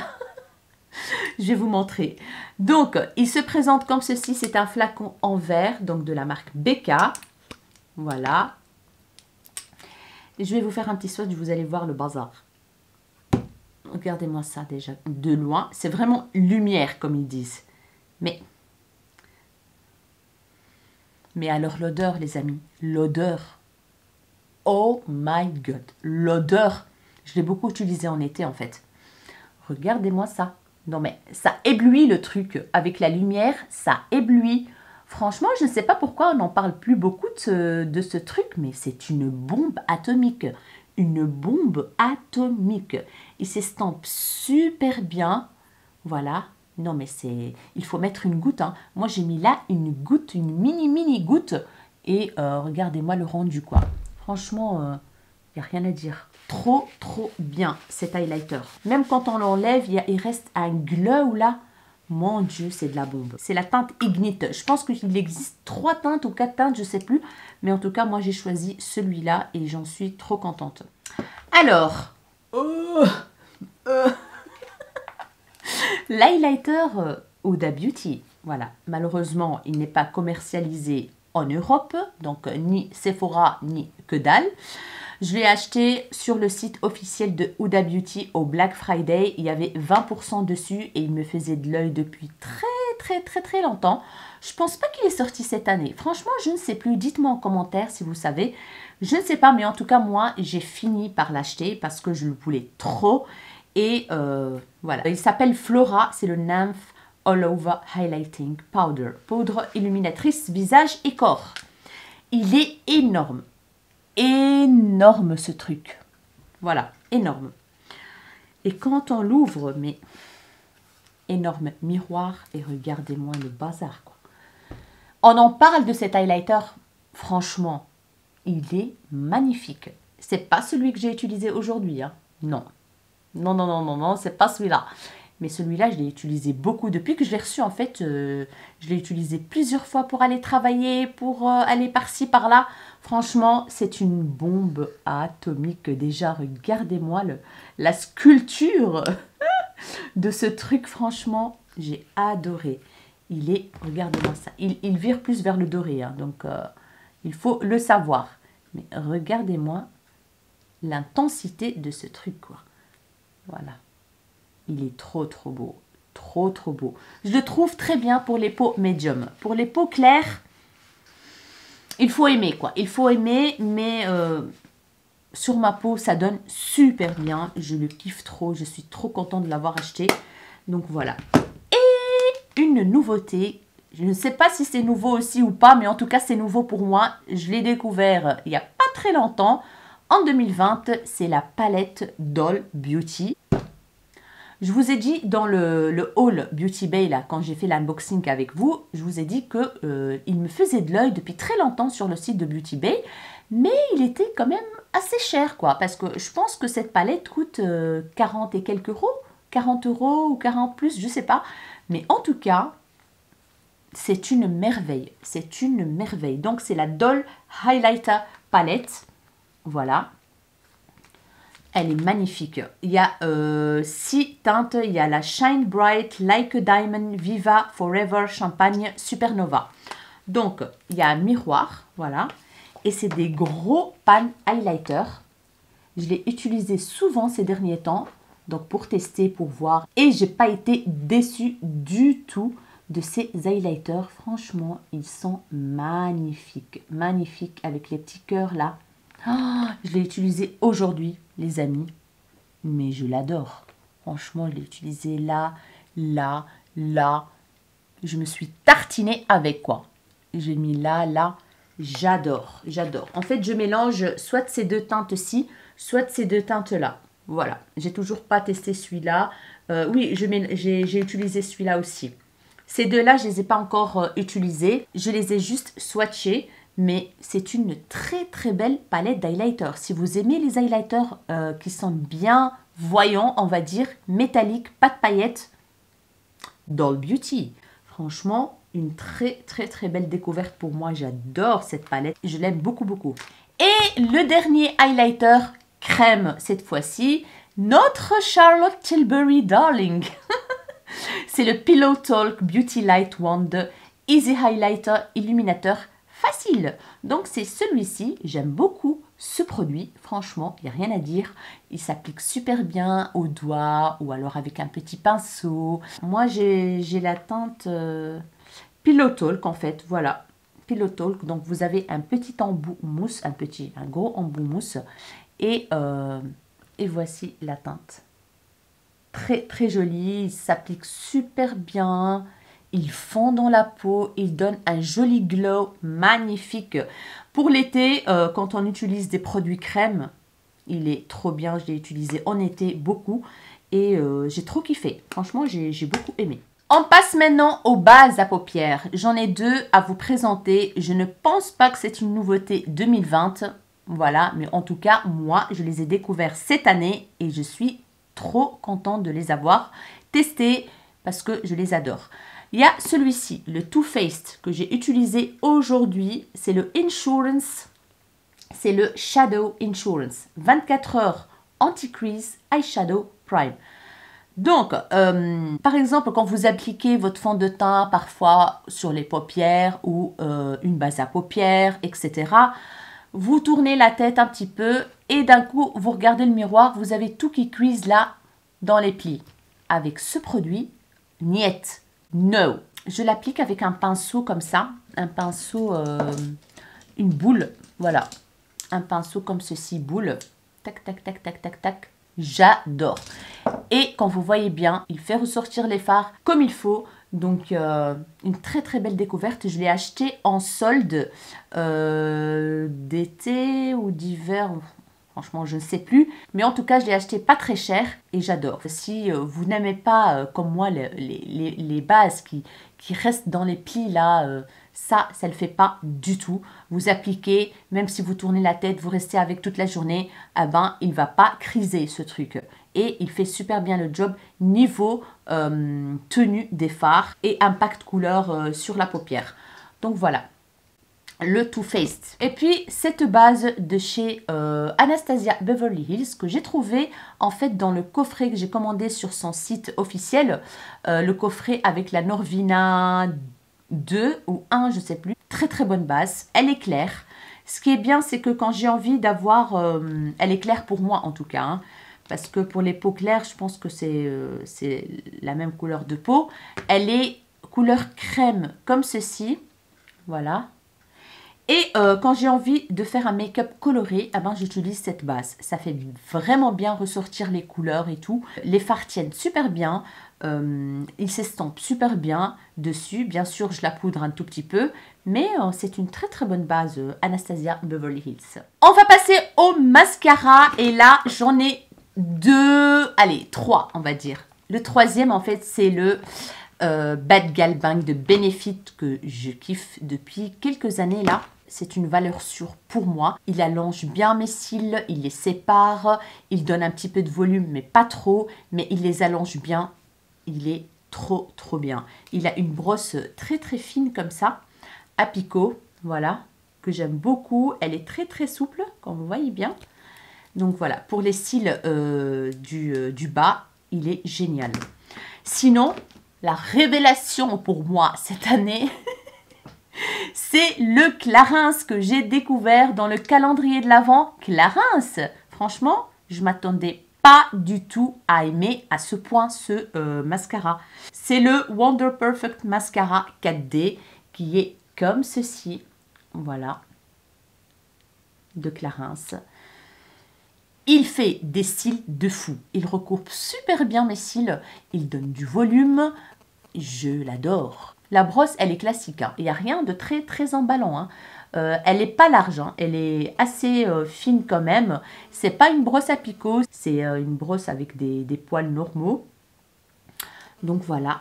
Je vais vous montrer. Donc, il se présente comme ceci. C'est un flacon en verre, donc de la marque BK. Voilà. Et je vais vous faire un petit swatch, vous allez voir le bazar. Regardez-moi ça déjà de loin. C'est vraiment lumière, comme ils disent. Mais alors l'odeur, les amis. L'odeur. Oh my god, l'odeur, je l'ai beaucoup utilisé en été en fait. Regardez-moi ça. Non mais ça éblouit le truc. Avec la lumière, ça éblouit. Franchement, je ne sais pas pourquoi on n'en parle plus beaucoup de ce truc, mais c'est une bombe atomique. Une bombe atomique. Il s'estampe super bien. Voilà. Non mais c'est... Il faut mettre une goutte. Hein. Moi j'ai mis là une goutte, une mini goutte. Et regardez-moi le rendu quoi. Franchement, il n'y a rien à dire. Trop bien cet highlighter. Même quand on l'enlève, il reste un glow là. Mon Dieu, c'est de la bombe. C'est la teinte Ignite. Je pense qu'il existe 3 teintes ou 4 teintes, je ne sais plus. Mais en tout cas, moi j'ai choisi celui-là et j'en suis trop contente. Alors, l'highlighter Huda Beauty. Voilà, malheureusement, il n'est pas commercialisé en Europe, donc ni Sephora ni que dalle. Je l'ai acheté sur le site officiel de Huda Beauty au Black Friday. Il y avait 20% dessus et il me faisait de l'œil depuis très longtemps. Je pense pas qu'il est sorti cette année. Franchement, je ne sais plus. Dites-moi en commentaire si vous savez. Je ne sais pas, mais en tout cas, moi, j'ai fini par l'acheter parce que je le voulais trop. Et voilà. Il s'appelle Flora. C'est le Nymph All Over Highlighting Powder. Poudre illuminatrice visage et corps. Il est énorme. Énorme ce truc. Voilà, énorme. Et quand on l'ouvre, mais énorme miroir. Et regardez-moi le bazar, quoi. On en parle de cet highlighter. Franchement, il est magnifique. C'est pas celui que j'ai utilisé aujourd'hui. Hein. Non. Non, c'est pas celui-là. Mais celui-là, je l'ai utilisé beaucoup. Depuis que je l'ai reçu, en fait, je l'ai utilisé plusieurs fois pour aller travailler, pour aller par-ci, par-là. Franchement, c'est une bombe atomique. Déjà, regardez-moi la sculpture de ce truc. Franchement, j'ai adoré. il est, regardez-moi ça, il vire plus vers le doré, hein, donc il faut le savoir. Mais regardez-moi l'intensité de ce truc, quoi. Voilà. Il est trop beau. Trop beau. Je le trouve très bien pour les peaux médium. Pour les peaux claires, il faut aimer, quoi. Il faut aimer, mais sur ma peau, ça donne super bien. Je le kiffe trop. Je suis trop contente de l'avoir acheté. Donc voilà. Et une nouveauté. Je ne sais pas si c'est nouveau aussi ou pas, mais en tout cas, c'est nouveau pour moi. Je l'ai découvert il n'y a pas très longtemps. En 2020, c'est la palette Doll Beauty. Je vous ai dit dans le haul Beauty Bay, là, quand j'ai fait l'unboxing avec vous, je vous ai dit que il me faisait de l'œil depuis très longtemps sur le site de Beauty Bay, mais il était quand même assez cher, quoi, parce que je pense que cette palette coûte 40 et quelques euros, 40 euros ou 40 plus, je sais pas, mais en tout cas, c'est une merveille, c'est une merveille. Donc c'est la Doll Highlighter Palette, voilà. Elle est magnifique. Il y a 6 teintes. Il y a la Shine Bright, Like a Diamond, Viva, Forever, Champagne, Supernova. Donc, il y a un miroir, voilà. Et c'est des gros pan highlighters. Je l'ai utilisé souvent ces derniers temps. Donc, pour tester, pour voir. Et j'ai pas été déçue du tout de ces highlighters. Franchement, ils sont magnifiques. Magnifiques avec les petits cœurs là. Oh, je l'ai utilisé aujourd'hui, les amis, mais je l'adore. Franchement, je l'ai utilisé là, là, là. Je me suis tartinée avec, quoi. J'ai mis là, là. J'adore, j'adore. En fait, je mélange soit ces deux teintes-ci, soit ces deux teintes-là. Voilà. J'ai toujours pas testé celui-là. Oui, j'ai utilisé celui-là aussi. Ces deux-là, je les ai pas encore utilisés. Je les ai juste swatchés. Mais c'est une très belle palette d'highlighters. Si vous aimez les highlighters qui sont bien voyants, on va dire, métalliques, pas de paillettes, Doll Beauty. Franchement, une très belle découverte pour moi. J'adore cette palette. Je l'aime beaucoup. Et le dernier highlighter crème cette fois-ci, notre Charlotte Tilbury Darling. C'est le Pillow Talk Beauty Light Wand Easy Highlighter Illuminateur facile. Donc c'est celui-ci, j'aime beaucoup ce produit, franchement, il n'y a rien à dire. Il s'applique super bien aux doigts ou alors avec un petit pinceau. Moi j'ai la teinte Pillow Talk en fait, voilà. Pillow Talk, donc vous avez un petit embout mousse, un gros embout mousse et voici la teinte. Très jolie, il s'applique super bien. Il fond dans la peau, il donne un joli glow magnifique. Pour l'été, quand on utilise des produits crème, il est trop bien. Je l'ai utilisé en été beaucoup et j'ai trop kiffé. Franchement, j'ai beaucoup aimé. On passe maintenant aux bases à paupières. J'en ai deux à vous présenter. Je ne pense pas que c'est une nouveauté 2020. Voilà, mais en tout cas, moi, je les ai découverts cette année et je suis trop contente de les avoir testés parce que je les adore. Il y a celui-ci, le Too Faced, que j'ai utilisé aujourd'hui. C'est le Insurance, c'est le Shadow Insurance. 24 heures anti-crease eyeshadow prime. Donc, par exemple, quand vous appliquez votre fond de teint parfois sur les paupières ou une base à paupières, etc., vous tournez la tête un petit peu et d'un coup, vous regardez le miroir, vous avez tout qui crease là dans les plis. Avec ce produit, niet. No, je l'applique avec un pinceau comme ça, un pinceau, une boule, voilà, un pinceau comme ceci, boule, tac, tac, j'adore. Et quand vous voyez bien, il fait ressortir les fards comme il faut, donc une très belle découverte. Je l'ai acheté en solde d'été ou d'hiver. Franchement, je ne sais plus. Mais en tout cas, je l'ai acheté pas très cher et j'adore. Si vous n'aimez pas, comme moi, les bases qui restent dans les plis là, ça ne le fait pas du tout. Vous appliquez, même si vous tournez la tête, vous restez avec toute la journée, eh ben, il ne va pas criser ce truc. Et il fait super bien le job niveau tenue des fards et impact couleur sur la paupière. Donc voilà. le Too Faced. Et puis cette base de chez Anastasia Beverly Hills que j'ai trouvé en fait dans le coffret que j'ai commandé sur son site officiel, le coffret avec la Norvina 2 ou 1, je sais plus. Très très bonne base, elle est claire. Ce qui est bien, c'est que quand j'ai envie d'avoir, elle est claire pour moi en tout cas, hein, parce que pour les peaux claires, je pense que c'est la même couleur de peau. Elle est couleur crème comme ceci, voilà. Et quand j'ai envie de faire un make-up coloré, eh ben, j'utilise cette base. Ça fait vraiment bien ressortir les couleurs et tout. Les fards tiennent super bien. Ils s'estampent super bien dessus. Bien sûr, je la poudre un tout petit peu. Mais c'est une très très bonne base Anastasia Beverly Hills. On va passer au mascara. Et là, j'en ai trois, on va dire. Le troisième, en fait, c'est le Bad Gal Bang de Benefit que je kiffe depuis quelques années là. C'est une valeur sûre pour moi. Il allonge bien mes cils, il les sépare, il donne un petit peu de volume mais pas trop, mais il les allonge bien. Il est trop trop bien. Il a une brosse très très fine comme ça, à picot, voilà, que j'aime beaucoup. Elle est très très souple, comme vous voyez bien. Donc voilà, pour les cils du bas, il est génial. Sinon, la révélation pour moi cette année, c'est le Clarins que j'ai découvert dans le calendrier de l'Avent. Clarins, franchement, je m'attendais pas du tout à aimer à ce point ce mascara. C'est le Wonder Perfect Mascara 4D qui est comme ceci, voilà, de Clarins. Il fait des cils de fou. Il recoupe super bien mes cils. Il donne du volume. Je l'adore. La brosse, elle est classique. Hein. Il n'y a rien de très très emballant. Hein. Elle n'est pas large. Hein. Elle est assez fine quand même. C'est pas une brosse à picot. C'est une brosse avec des poils normaux. Donc voilà.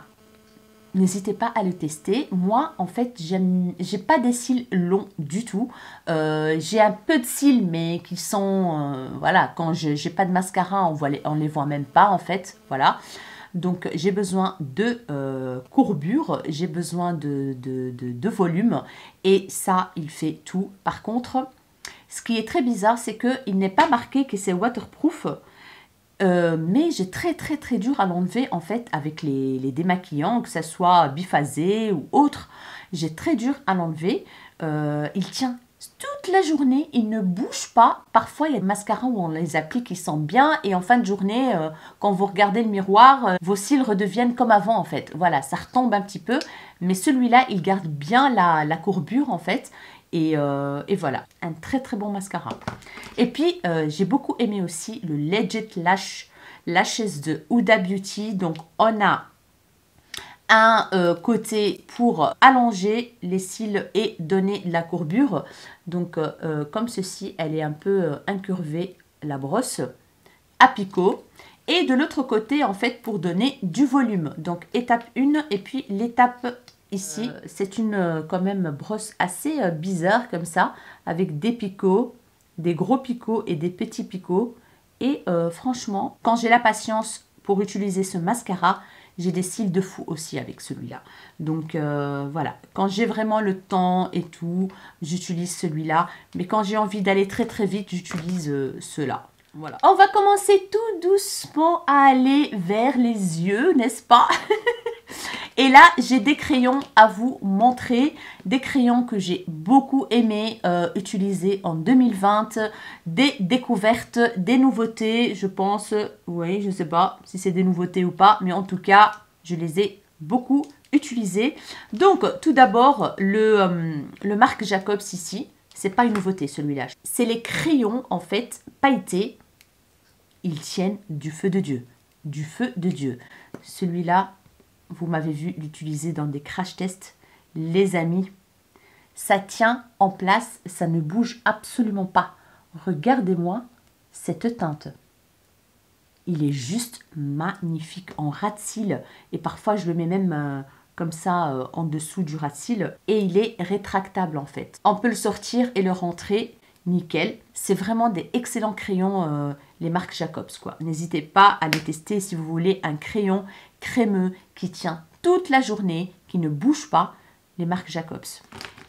N'hésitez pas à le tester. Moi, en fait, j'ai pas des cils longs du tout. J'ai un peu de cils, mais qui sont... voilà, quand j'ai pas de mascara, on les voit même pas, en fait. Voilà. Donc, j'ai besoin de courbure. J'ai besoin de volume. Et ça, il fait tout. Par contre, ce qui est très bizarre, c'est qu'il n'est pas marqué que c'est waterproof. Mais j'ai très dur à l'enlever en fait avec les démaquillants, que ce soit biphasé ou autre. J'ai très dur à l'enlever. Il tient toute la journée, il ne bouge pas. Parfois il y a des mascaras où on les applique, ils sentent bien et en fin de journée, quand vous regardez le miroir, vos cils redeviennent comme avant en fait. Voilà, ça retombe un petit peu, mais celui-là il garde bien la courbure en fait. Et voilà, un très bon mascara. Et puis, j'ai beaucoup aimé aussi le Legit Lashes de Huda Beauty. Donc, on a un côté pour allonger les cils et donner de la courbure. Donc, comme ceci, elle est un peu incurvée, la brosse, à picot. Et de l'autre côté, en fait, pour donner du volume. Donc, étape 1 et puis l'étape... Ici, c'est une quand même brosse assez bizarre comme ça, avec des picots, des gros picots et des petits picots. Et franchement, quand j'ai la patience pour utiliser ce mascara, j'ai des cils de fou aussi avec celui-là. Donc voilà, quand j'ai vraiment le temps et tout, j'utilise celui-là. Mais quand j'ai envie d'aller très vite, j'utilise ceux-là. Voilà. On va commencer tout doucement à aller vers les yeux, n'est-ce pas? Et là, j'ai des crayons à vous montrer, des crayons que j'ai beaucoup aimé utiliser en 2020, des découvertes, des nouveautés, je pense, oui, je ne sais pas si c'est des nouveautés ou pas, mais en tout cas, je les ai beaucoup utilisés. Donc, tout d'abord, le Marc Jacobs ici, c'est pas une nouveauté celui-là, c'est les crayons en fait pailletés, ils tiennent du feu de Dieu, du feu de Dieu. Celui-là, vous m'avez vu l'utiliser dans des crash tests. Les amis, ça tient en place, ça ne bouge absolument pas. Regardez-moi cette teinte. Il est juste magnifique en ras de cils. Et parfois, je le mets même comme ça en dessous du ras de cils. Et il est rétractable en fait. On peut le sortir et le rentrer. Nickel. C'est vraiment des excellents crayons, les Marc Jacobs, quoi. N'hésitez pas à les tester si vous voulez un crayon crémeux qui tient toute la journée, qui ne bouge pas, les Marc Jacobs.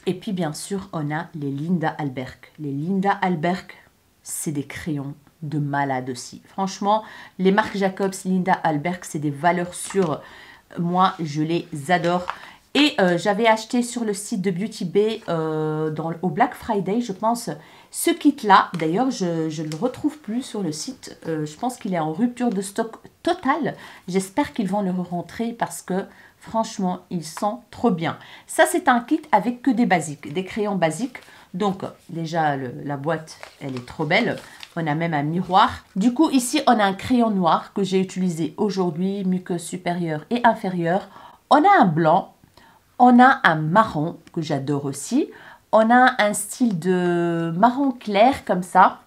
Et puis bien sûr, on a les Linda Alberg. Les Linda Alberg, c'est des crayons de malade aussi. Franchement, les marques Jacobs, Linda Alberg, c'est des valeurs sûres. Moi, je les adore. Et j'avais acheté sur le site de Beauty Bay au Black Friday, je pense, ce kit-là. D'ailleurs, je ne le retrouve plus sur le site. Je pense qu'il est en rupture de stock totale. J'espère qu'ils vont le rentrer parce que, franchement, ils sont trop bien. Ça, c'est un kit avec que des basiques, des crayons basiques. Donc, déjà, la boîte, elle est trop belle. On a même un miroir. Du coup, ici, on a un crayon noir que j'ai utilisé aujourd'hui, muqueuse supérieure et inférieure. On a un blanc. On a un marron que j'adore aussi. On a un style de marron clair comme ça.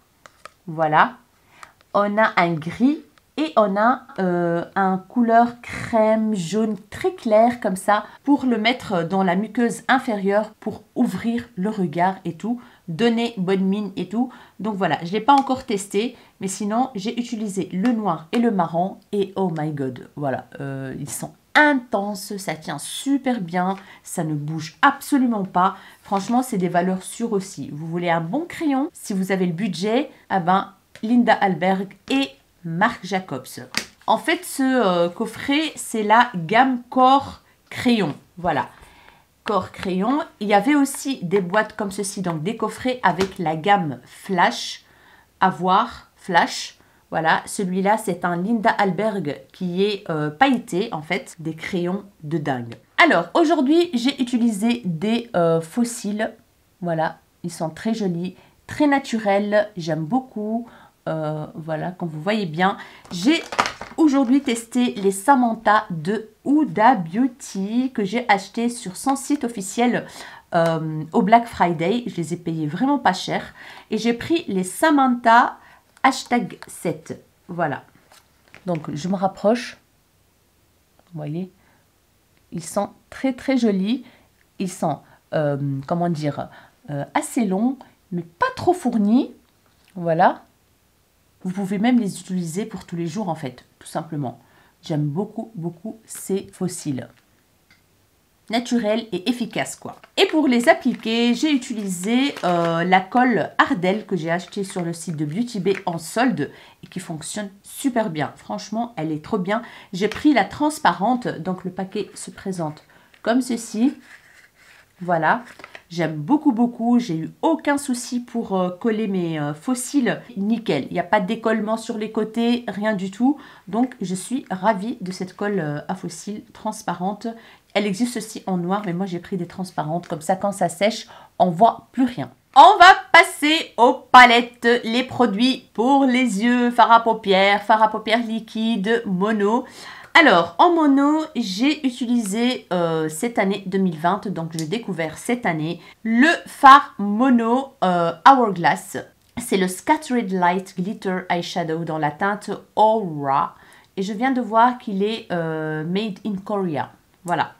Voilà. On a un gris et on a un couleur crème jaune très clair comme ça pour le mettre dans la muqueuse inférieure pour ouvrir le regard et tout. Donner bonne mine et tout. Donc voilà, je ne l'ai pas encore testé. Mais sinon, j'ai utilisé le noir et le marron. Et oh my god, voilà. Ils sont intense, ça tient super bien, ça ne bouge absolument pas. Franchement, c'est des valeurs sûres aussi. Vous voulez un bon crayon, si vous avez le budget, ah ben, Linda Alberg et Marc Jacobs. En fait, ce coffret, c'est la gamme Corps Crayon. Voilà, Corps Crayon. Il y avait aussi des boîtes comme ceci, donc des coffrets avec la gamme Flash, Avoir, Flash. Voilà, celui-là, c'est un Linda Alberg qui est pailleté, en fait, des crayons de dingue. Alors, aujourd'hui, j'ai utilisé des fossiles. Voilà, ils sont très jolis, très naturels, j'aime beaucoup. Voilà, comme vous voyez bien. J'ai aujourd'hui testé les Samantha de Huda Beauty que j'ai acheté sur son site officiel au Black Friday. Je les ai payés vraiment pas cher. Et j'ai pris les Samantha hashtag 7. Voilà. Donc, je me rapproche. Vous voyez, ils sont très, très jolis. Ils sont, comment dire, assez longs, mais pas trop fournis. Voilà. Vous pouvez même les utiliser pour tous les jours, en fait, tout simplement. J'aime beaucoup, beaucoup ces fossiles. Naturel et efficace, quoi. Et pour les appliquer, j'ai utilisé la colle Ardell que j'ai achetée sur le site de Beauty Bay en solde et qui fonctionne super bien. Franchement, elle est trop bien. J'ai pris la transparente, donc le paquet se présente comme ceci. Voilà. J'aime beaucoup, beaucoup. J'ai eu aucun souci pour coller mes fossiles. Nickel. Il n'y a pas de décollement sur les côtés, rien du tout. Donc, je suis ravie de cette colle à fossiles transparente. Elle existe aussi en noir, mais moi, j'ai pris des transparentes. Comme ça, quand ça sèche, on voit plus rien. On va passer aux palettes. Les produits pour les yeux, fard à paupières liquide, mono. Alors, en mono, j'ai utilisé cette année 2020, donc je l'ai découvert cette année, le fard mono Hourglass. C'est le Scattered Light Glitter Eyeshadow dans la teinte Aura. Et je viens de voir qu'il est made in Korea. Voilà.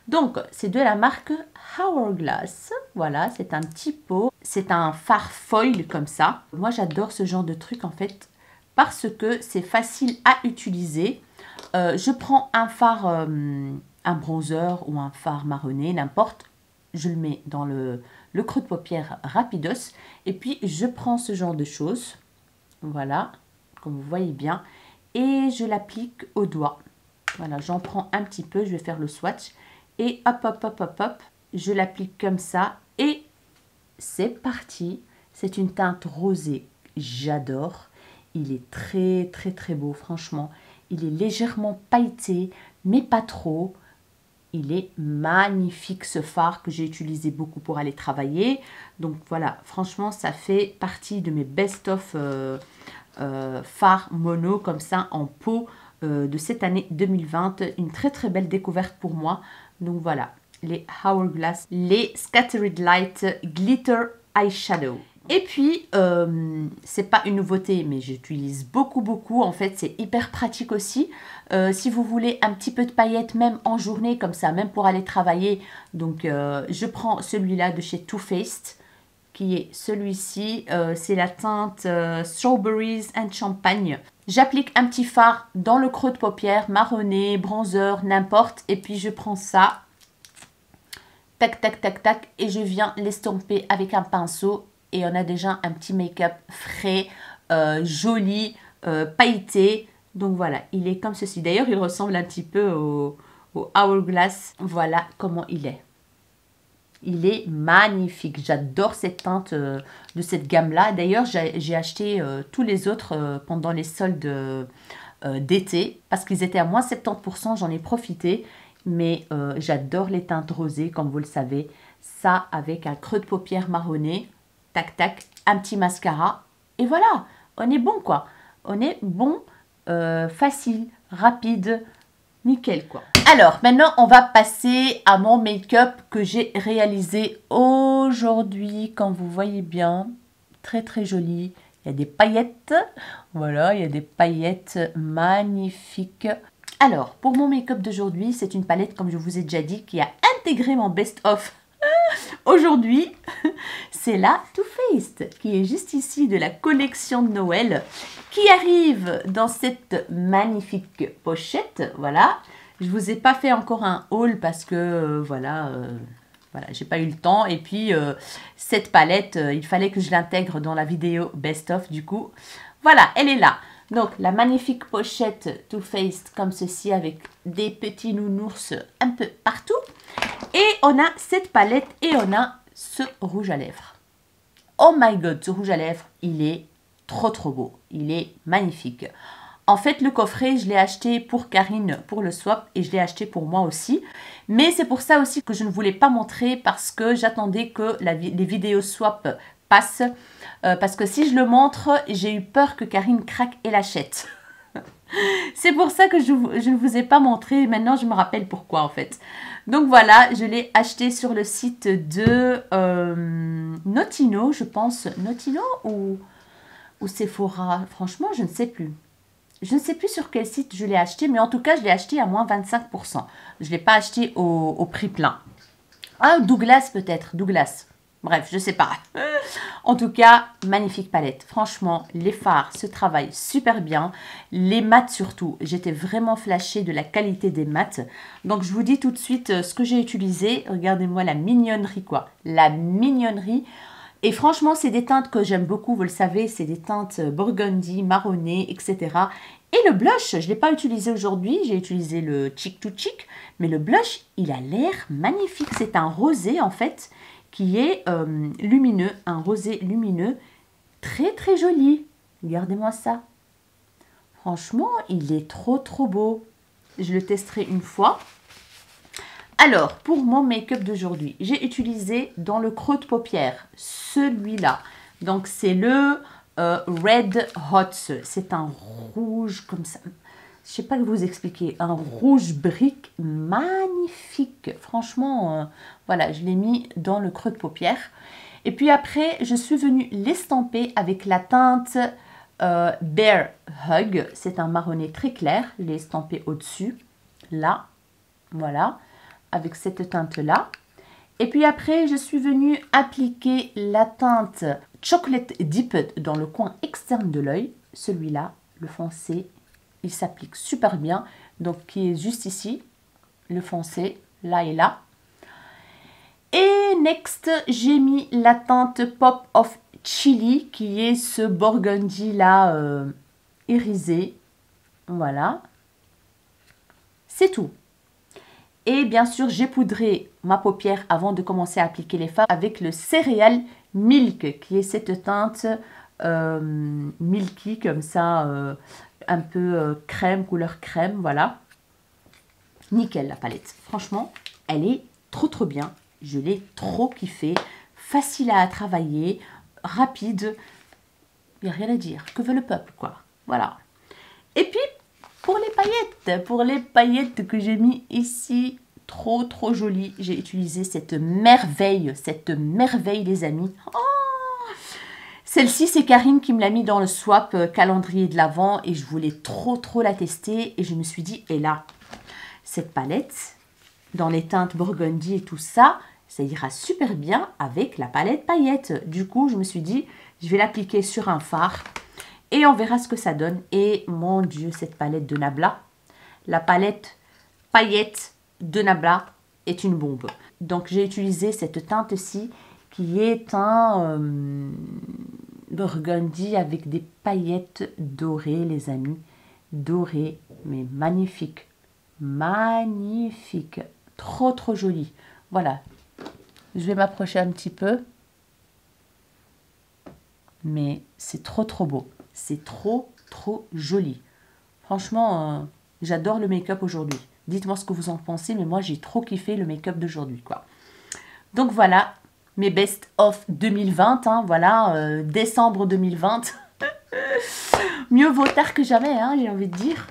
Donc, c'est de la marque Hourglass. Voilà, c'est un petit pot. C'est un fard foil comme ça. Moi, j'adore ce genre de truc en fait parce que c'est facile à utiliser. Je prends un fard, un bronzer ou un fard marronné, n'importe. Je le mets dans le creux de paupière rapidos. Et puis, je prends ce genre de choses. Voilà, comme vous voyez bien. Et je l'applique au doigt. Voilà, j'en prends un petit peu. Je vais faire le swatch. Et hop, hop, hop, hop, hop. Je l'applique comme ça. Et c'est parti. C'est une teinte rosée. J'adore. Il est très, très, très beau, franchement. Il est légèrement pailleté, mais pas trop. Il est magnifique ce fard que j'ai utilisé beaucoup pour aller travailler. Donc voilà, franchement, ça fait partie de mes best-of fards mono comme ça en pot de cette année 2020. Une très très belle découverte pour moi. Donc voilà, les Hourglass, les Scattered Light Glitter Eyeshadow. Et puis, c'est pas une nouveauté, mais j'utilise beaucoup, beaucoup. En fait, c'est hyper pratique aussi. Si vous voulez un petit peu de paillettes, même en journée, comme ça, même pour aller travailler. Donc, je prends celui-là de chez Too Faced, qui est celui-ci. C'est la teinte Strawberries and Champagne. J'applique un petit fard dans le creux de paupière, marronné, bronzer, n'importe. Et puis, je prends ça. tac, tac, tac, tac, et je viens l'estomper avec un pinceau et on a déjà un petit make-up frais, joli, pailleté. Donc voilà, il est comme ceci. D'ailleurs, il ressemble un petit peu au Hourglass. Voilà comment il est. Il est magnifique. J'adore cette teinte de cette gamme-là. D'ailleurs, j'ai acheté tous les autres pendant les soldes d'été parce qu'ils étaient à moins 70%. J'en ai profité. Mais j'adore les teintes rosées, comme vous le savez. Ça, avec un creux de paupière marronné. Tac, tac. Un petit mascara. Et voilà, on est bon, quoi. On est bon, facile, rapide, nickel, quoi. Alors, maintenant, on va passer à mon make-up que j'ai réalisé aujourd'hui, comme vous voyez bien. Très, très joli. Il y a des paillettes. Voilà, il y a des paillettes magnifiques. Alors, pour mon make-up d'aujourd'hui, c'est une palette, comme je vous ai déjà dit, qui a intégré mon best-of aujourd'hui. C'est la Too Faced, qui est juste ici de la collection de Noël, qui arrive dans cette magnifique pochette. Voilà. Je ne vous ai pas fait encore un haul parce que, voilà, j'ai pas eu le temps. Et puis, cette palette, il fallait que je l'intègre dans la vidéo best-of, du coup. Voilà, elle est là. Donc, la magnifique pochette Too Faced comme ceci avec des petits nounours un peu partout. Et on a cette palette et on a ce rouge à lèvres. Oh my god, ce rouge à lèvres, il est trop trop beau. Il est magnifique. En fait, le coffret, je l'ai acheté pour Karine pour le swap et je l'ai acheté pour moi aussi. Mais c'est pour ça aussi que je ne voulais pas montrer parce que j'attendais que les vidéos swap passent. Parce que si je le montre, j'ai eu peur que Karine craque et l'achète. C'est pour ça que je ne vous ai pas montré. Maintenant, je me rappelle pourquoi en fait. Donc voilà, je l'ai acheté sur le site de Notino, je pense. Notino ou Sephora? Franchement, je ne sais plus. Je ne sais plus sur quel site je l'ai acheté, mais en tout cas, je l'ai acheté à moins 25%. Je ne l'ai pas acheté au prix plein. Ah, Douglas peut-être, Douglas. Bref, je ne sais pas. En tout cas, magnifique palette. Franchement, les fards se travaillent super bien. Les mats surtout. J'étais vraiment flashée de la qualité des mats. Donc, je vous dis tout de suite ce que j'ai utilisé. Regardez-moi la mignonnerie, quoi. La mignonnerie. Et franchement, c'est des teintes que j'aime beaucoup. Vous le savez, c'est des teintes burgundy, marronnées, etc. Et le blush, je ne l'ai pas utilisé aujourd'hui. J'ai utilisé le Cheek to Cheek. Mais le blush, il a l'air magnifique. C'est un rosé, en fait, qui est lumineux, un rosé lumineux, très très joli. Regardez-moi ça. Franchement, il est trop trop beau. Je le testerai une fois. Alors, pour mon make-up d'aujourd'hui, j'ai utilisé dans le creux de paupière, celui-là. Donc, c'est le Red Hot. C'est un rouge comme ça. Je ne sais pas vous expliquer, un rouge brique magnifique. Franchement, voilà, je l'ai mis dans le creux de paupière. Et puis après, je suis venue l'estamper avec la teinte Bear Hug. C'est un marronné très clair. Je l'ai estampé au-dessus, là, voilà, avec cette teinte-là. Et puis après, je suis venue appliquer la teinte Chocolate Dipped dans le coin externe de l'œil. Celui-là, le foncé. Il s'applique super bien, donc qui est juste ici, le foncé, là et là. Et next, j'ai mis la teinte Pop of Chili, qui est ce burgundy là, irisé. Voilà. C'est tout. Et bien sûr, j'ai poudré ma paupière avant de commencer à appliquer les fards avec le Cereal Milk, qui est cette teinte milky, comme ça, un peu crème, couleur crème, voilà. Nickel la palette. Franchement, elle est trop trop bien. Je l'ai trop kiffé. Facile à travailler, rapide. Il n'y a rien à dire. Que veut le peuple, quoi. Voilà. Et puis, pour les paillettes que j'ai mis ici, trop trop jolies. J'ai utilisé cette merveille les amis. Oh! Celle-ci, c'est Karine qui me l'a mis dans le swap calendrier de l'Avent et je voulais trop trop la tester et je me suis dit, et là, cette palette, dans les teintes burgundy et tout ça, ça ira super bien avec la palette paillettes. Du coup, je me suis dit, je vais l'appliquer sur un fard et on verra ce que ça donne. Et mon Dieu, cette palette de Nabla, la palette paillettes de Nabla, est une bombe. Donc j'ai utilisé cette teinte-ci qui est un burgundy avec des paillettes dorées, les amis. Dorées, mais magnifique. Magnifique. Trop, trop joli. Voilà. Je vais m'approcher un petit peu. Mais c'est trop, trop beau. C'est trop, trop joli. Franchement, j'adore le make-up aujourd'hui. Dites-moi ce que vous en pensez, mais moi, j'ai trop kiffé le make-up d'aujourd'hui, quoi. Donc, voilà, mes best-of 2020, hein, voilà, décembre 2020. Mieux vaut tard que jamais, hein, j'ai envie de dire.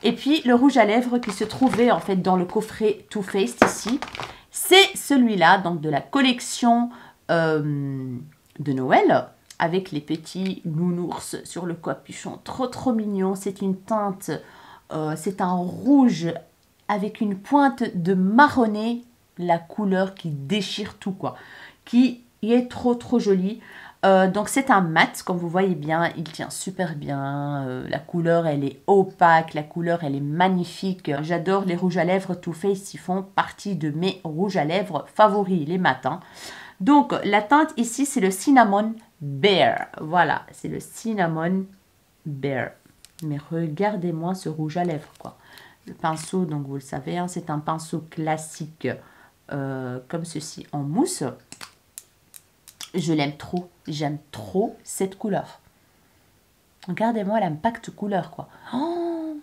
Et puis, le rouge à lèvres qui se trouvait, en fait, dans le coffret Too Faced, ici. C'est celui-là, donc, de la collection de Noël, avec les petits nounours sur le capuchon. Trop, trop mignon. C'est une teinte, c'est un rouge avec une pointe de marronné, la couleur qui déchire tout, quoi, qui est trop trop jolie. Donc c'est un mat, comme vous voyez bien, il tient super bien, la couleur elle est opaque, la couleur elle est magnifique. J'adore les rouges à lèvres Too Faced, ils font partie de mes rouges à lèvres favoris, les matins. Donc la teinte ici c'est le Cinnamon Bear, voilà, c'est le Cinnamon Bear. Mais regardez-moi ce rouge à lèvres, quoi. Le pinceau, donc vous le savez, hein, c'est un pinceau classique comme ceci en mousse. Je l'aime trop, j'aime trop cette couleur. Regardez-moi l'impact couleur, quoi. Oh,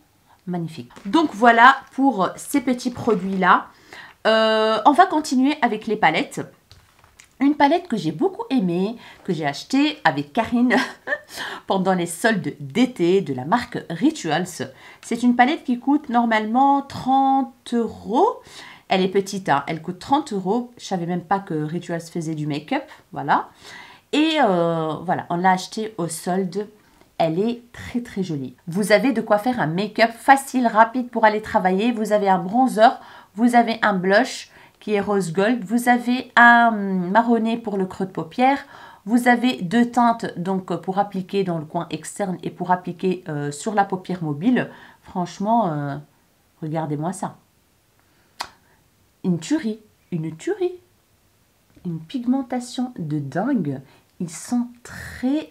magnifique. Donc voilà pour ces petits produits-là. On va continuer avec les palettes. Une palette que j'ai beaucoup aimée, que j'ai achetée avec Karine pendant les soldes d'été de la marque Rituals. C'est une palette qui coûte normalement 30 €. Elle est petite, hein, elle coûte 30 €. Je ne savais même pas que Rituals faisait du make-up. Voilà. Et voilà, on l'a achetée au solde. Elle est très très jolie. Vous avez de quoi faire un make-up facile, rapide pour aller travailler. Vous avez un bronzer, vous avez un blush qui est rose gold. Vous avez un marronné pour le creux de paupière. Vous avez deux teintes donc pour appliquer dans le coin externe et pour appliquer sur la paupière mobile. Franchement, regardez-moi ça. Une tuerie, une tuerie. Une pigmentation de dingue. Ils sont très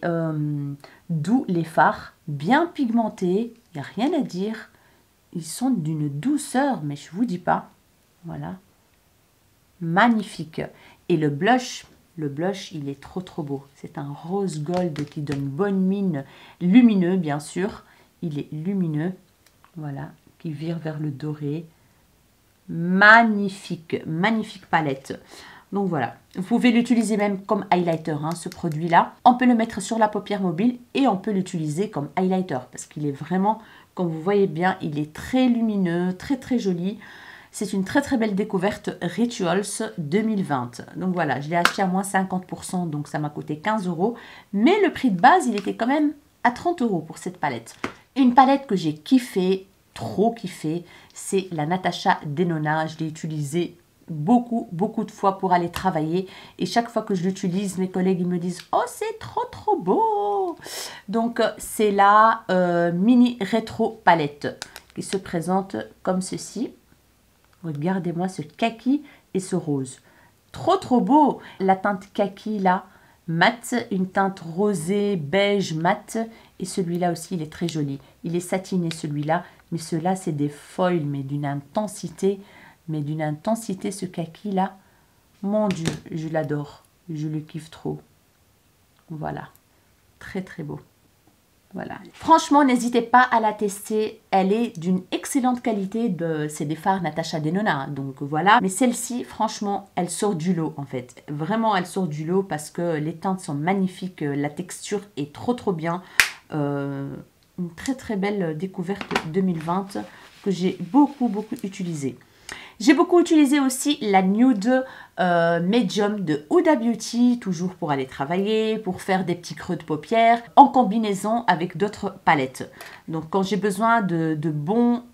doux, les fards, bien pigmentés. Il n'y a rien à dire. Ils sont d'une douceur, mais je ne vous dis pas. Voilà. Magnifique. Et le blush, il est trop trop beau. C'est un rose gold qui donne bonne mine, lumineux bien sûr. Il est lumineux, voilà, qui vire vers le doré. Magnifique, magnifique palette. Donc voilà, vous pouvez l'utiliser même comme highlighter, hein, ce produit-là. On peut le mettre sur la paupière mobile et on peut l'utiliser comme highlighter parce qu'il est vraiment, comme vous voyez bien, il est très lumineux, très très joli. C'est une très très belle découverte Rituals 2020. Donc voilà, je l'ai acheté à moins 50%, donc ça m'a coûté 15 €. Mais le prix de base, il était quand même à 30 € pour cette palette. Une palette que j'ai kiffé, trop kiffé, c'est la Natasha Denona. Je l'ai utilisée beaucoup de fois pour aller travailler. Et chaque fois que je l'utilise, mes collègues ils me disent « Oh, c'est trop trop beau !» Donc c'est la mini rétro palette qui se présente comme ceci. Regardez-moi ce kaki et ce rose. Trop, trop beau. La teinte kaki, là, mat. Une teinte rosée, beige, mat. Et celui-là aussi, il est très joli. Il est satiné, celui-là. Mais ceux-là, c'est des foils, mais d'une intensité. Ce kaki-là. Mon Dieu, je l'adore. Je le kiffe trop. Voilà. Très, très beau. Voilà. Franchement, n'hésitez pas à la tester. Elle est d'une excellente qualité. C'est des fards Natasha Denona. Donc voilà. Mais celle-ci, franchement, elle sort du lot en fait. Vraiment, elle sort du lot parce que les teintes sont magnifiques. La texture est trop trop bien. Une très très belle découverte 2020 que j'ai beaucoup utilisée. J'ai beaucoup utilisé aussi la Nude Medium de Huda Beauty, toujours pour aller travailler, pour faire des petits creux de paupières, en combinaison avec d'autres palettes. Donc quand j'ai besoin de bons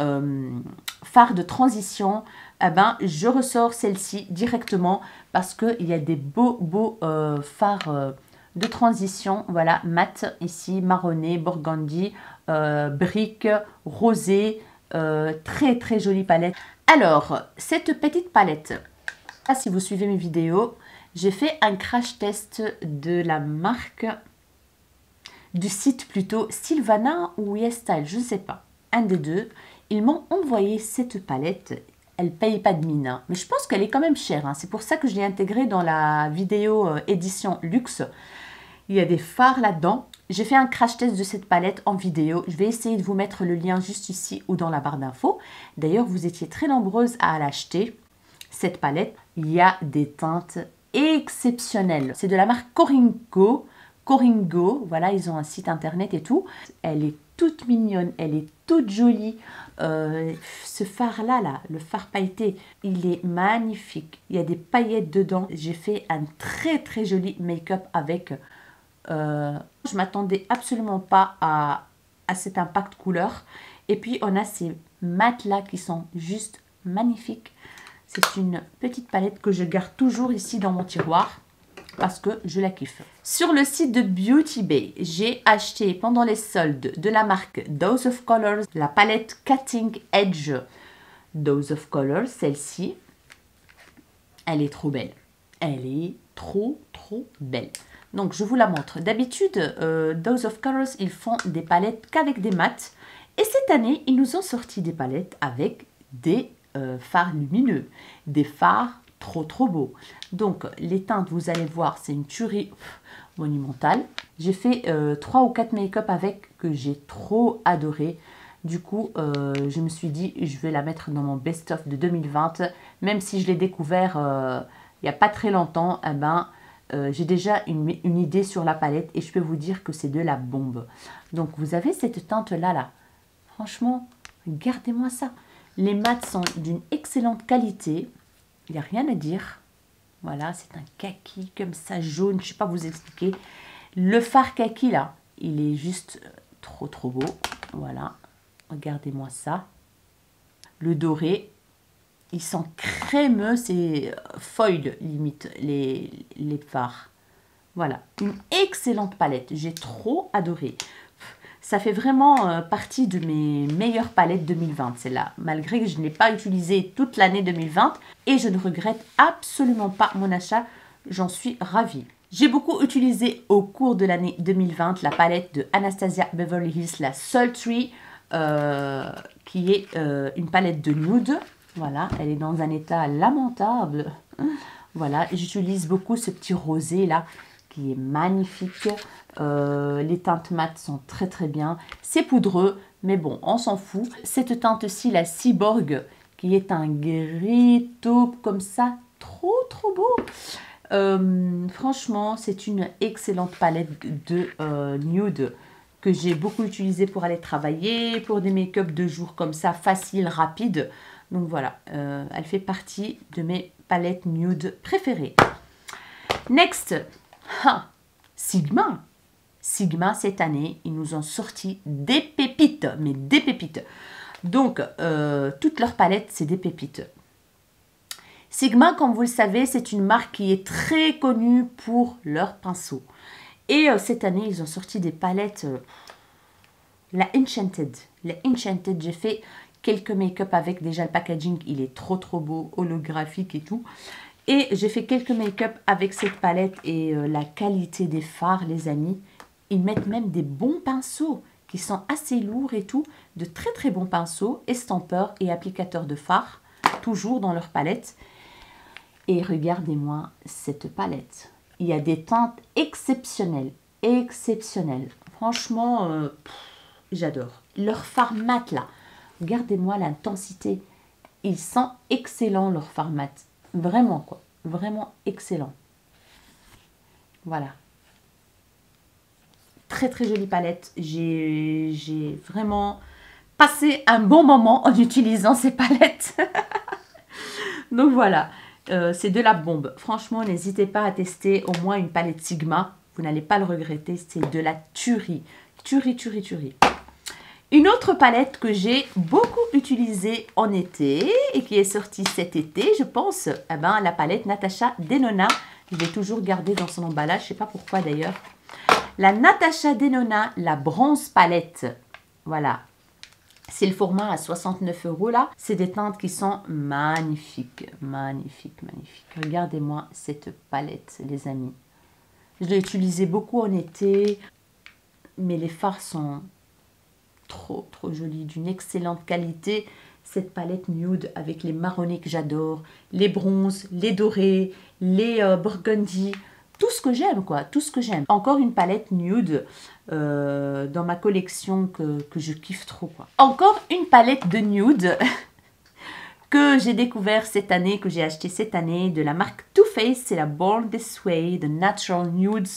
fards de transition, eh ben, je ressors celle-ci directement parce qu'il y a des beaux fards de transition. Voilà, mat ici, marronné, burgundy, brique, rosé, très très jolie palette. Alors, cette petite palette, si vous suivez mes vidéos, j'ai fait un crash test de la marque, du site plutôt Sylvana ou YesStyle, je ne sais pas, un des deux. Ils m'ont envoyé cette palette. Elle ne paye pas de mine, hein, mais je pense qu'elle est quand même chère. Hein. C'est pour ça que je l'ai intégrée dans la vidéo édition luxe. Il y a des fards là-dedans. J'ai fait un crash test de cette palette en vidéo. Je vais essayer de vous mettre le lien juste ici ou dans la barre d'infos. D'ailleurs, vous étiez très nombreuses à l'acheter, cette palette. Il y a des teintes exceptionnelles. C'est de la marque Coringo. Coringo, voilà, ils ont un site internet et tout. Elle est toute mignonne, elle est toute jolie. Ce fard-là, le fard pailleté, il est magnifique. Il y a des paillettes dedans. J'ai fait un très très joli make-up avec. Je m'attendais absolument pas à cet impact couleur. Et puis on a ces mats-là qui sont juste magnifiques. C'est une petite palette que je garde toujours ici dans mon tiroir parce que je la kiffe. Sur le site de Beauty Bay, j'ai acheté pendant les soldes de la marque Dose of Colors la palette Cutting Edge Dose of Colors. Celle-ci, elle est trop belle. Elle est trop belle. Donc je vous la montre. D'habitude, Dose of Colors, ils font des palettes qu'avec des mats. Et cette année, ils nous ont sorti des palettes avec des fards lumineux. Des fards trop beaux. Donc les teintes, vous allez voir, c'est une tuerie monumentale. J'ai fait 3 ou 4 make-up avec que j'ai trop adoré. Du coup, je me suis dit, je vais la mettre dans mon best-of de 2020. Même si je l'ai découvert il n'y a pas très longtemps, eh ben, j'ai déjà une idée sur la palette et je peux vous dire que c'est de la bombe. Donc, vous avez cette teinte-là. Franchement, regardez-moi ça. Les mats sont d'une excellente qualité. Il n'y a rien à dire. Voilà, c'est un kaki comme ça, jaune. Je ne sais pas vous expliquer. Le fard kaki, là, il est juste trop beau. Voilà, regardez-moi ça. Le doré, ils sont crémeux, c'est foil limite, les fards. Voilà, une excellente palette. J'ai trop adoré. Ça fait vraiment partie de mes meilleures palettes 2020, celle-là. Malgré que je ne l'ai pas utilisée toute l'année 2020. Et je ne regrette absolument pas mon achat. J'en suis ravie. J'ai beaucoup utilisé au cours de l'année 2020 la palette de Anastasia Beverly Hills, la Sultry, qui est une palette de nude. Voilà, elle est dans un état lamentable. Voilà, j'utilise beaucoup ce petit rosé là qui est magnifique. Les teintes mates sont très bien. C'est poudreux, mais bon, on s'en fout. Cette teinte-ci, la Cyborg, qui est un gris taupe comme ça, trop beau. Franchement, c'est une excellente palette de nude que j'ai beaucoup utilisée pour aller travailler, pour des make-up de jour comme ça, facile, rapide. Donc voilà, elle fait partie de mes palettes nude préférées. Next, Sigma. Sigma, cette année, ils nous ont sorti des pépites, mais des pépites. Donc, toutes leurs palettes, c'est des pépites. Sigma, comme vous le savez, c'est une marque qui est très connue pour leurs pinceaux. Et cette année, ils ont sorti des palettes, la Enchanted. La Enchanted, j'ai fait quelques make-up avec. Déjà, le packaging, il est trop beau, holographique et tout. Et j'ai fait quelques make-up avec cette palette et la qualité des fards, les amis. Ils mettent même des bons pinceaux qui sont assez lourds et tout. De très bons pinceaux, estampeurs et applicateurs de fards. Toujours dans leur palette. Et regardez-moi cette palette. Il y a des teintes exceptionnelles. Exceptionnelles. Franchement, j'adore. Leur fard mat là. Regardez-moi l'intensité. Ils sont excellents leurs fards mat. Vraiment quoi. Vraiment excellent. Voilà. Très jolie palette. J'ai vraiment passé un bon moment en utilisant ces palettes. Donc voilà. C'est de la bombe. Franchement, n'hésitez pas à tester au moins une palette Sigma. Vous n'allez pas le regretter. C'est de la tuerie. Tuerie. Une autre palette que j'ai beaucoup utilisée en été et qui est sortie cet été, je pense, eh ben, la palette Natasha Denona. Je l'ai toujours gardée dans son emballage. Je ne sais pas pourquoi d'ailleurs. La Natasha Denona, la bronze palette. Voilà. C'est le format à 69 € là. C'est des teintes qui sont magnifiques. Magnifiques, magnifiques. Regardez-moi cette palette, les amis. Je l'ai utilisée beaucoup en été. Mais les fards sont trop jolis. D'une excellente qualité. Cette palette nude avec les marronnés que j'adore. Les bronzes, les dorés, les burgundies. Tout ce que j'aime, quoi. Tout ce que j'aime. Encore une palette nude dans ma collection que je kiffe trop, quoi. Encore une palette de nude que j'ai découvert cette année, que j'ai acheté cette année, de la marque Too Faced. C'est la Born This Way de Natural Nudes,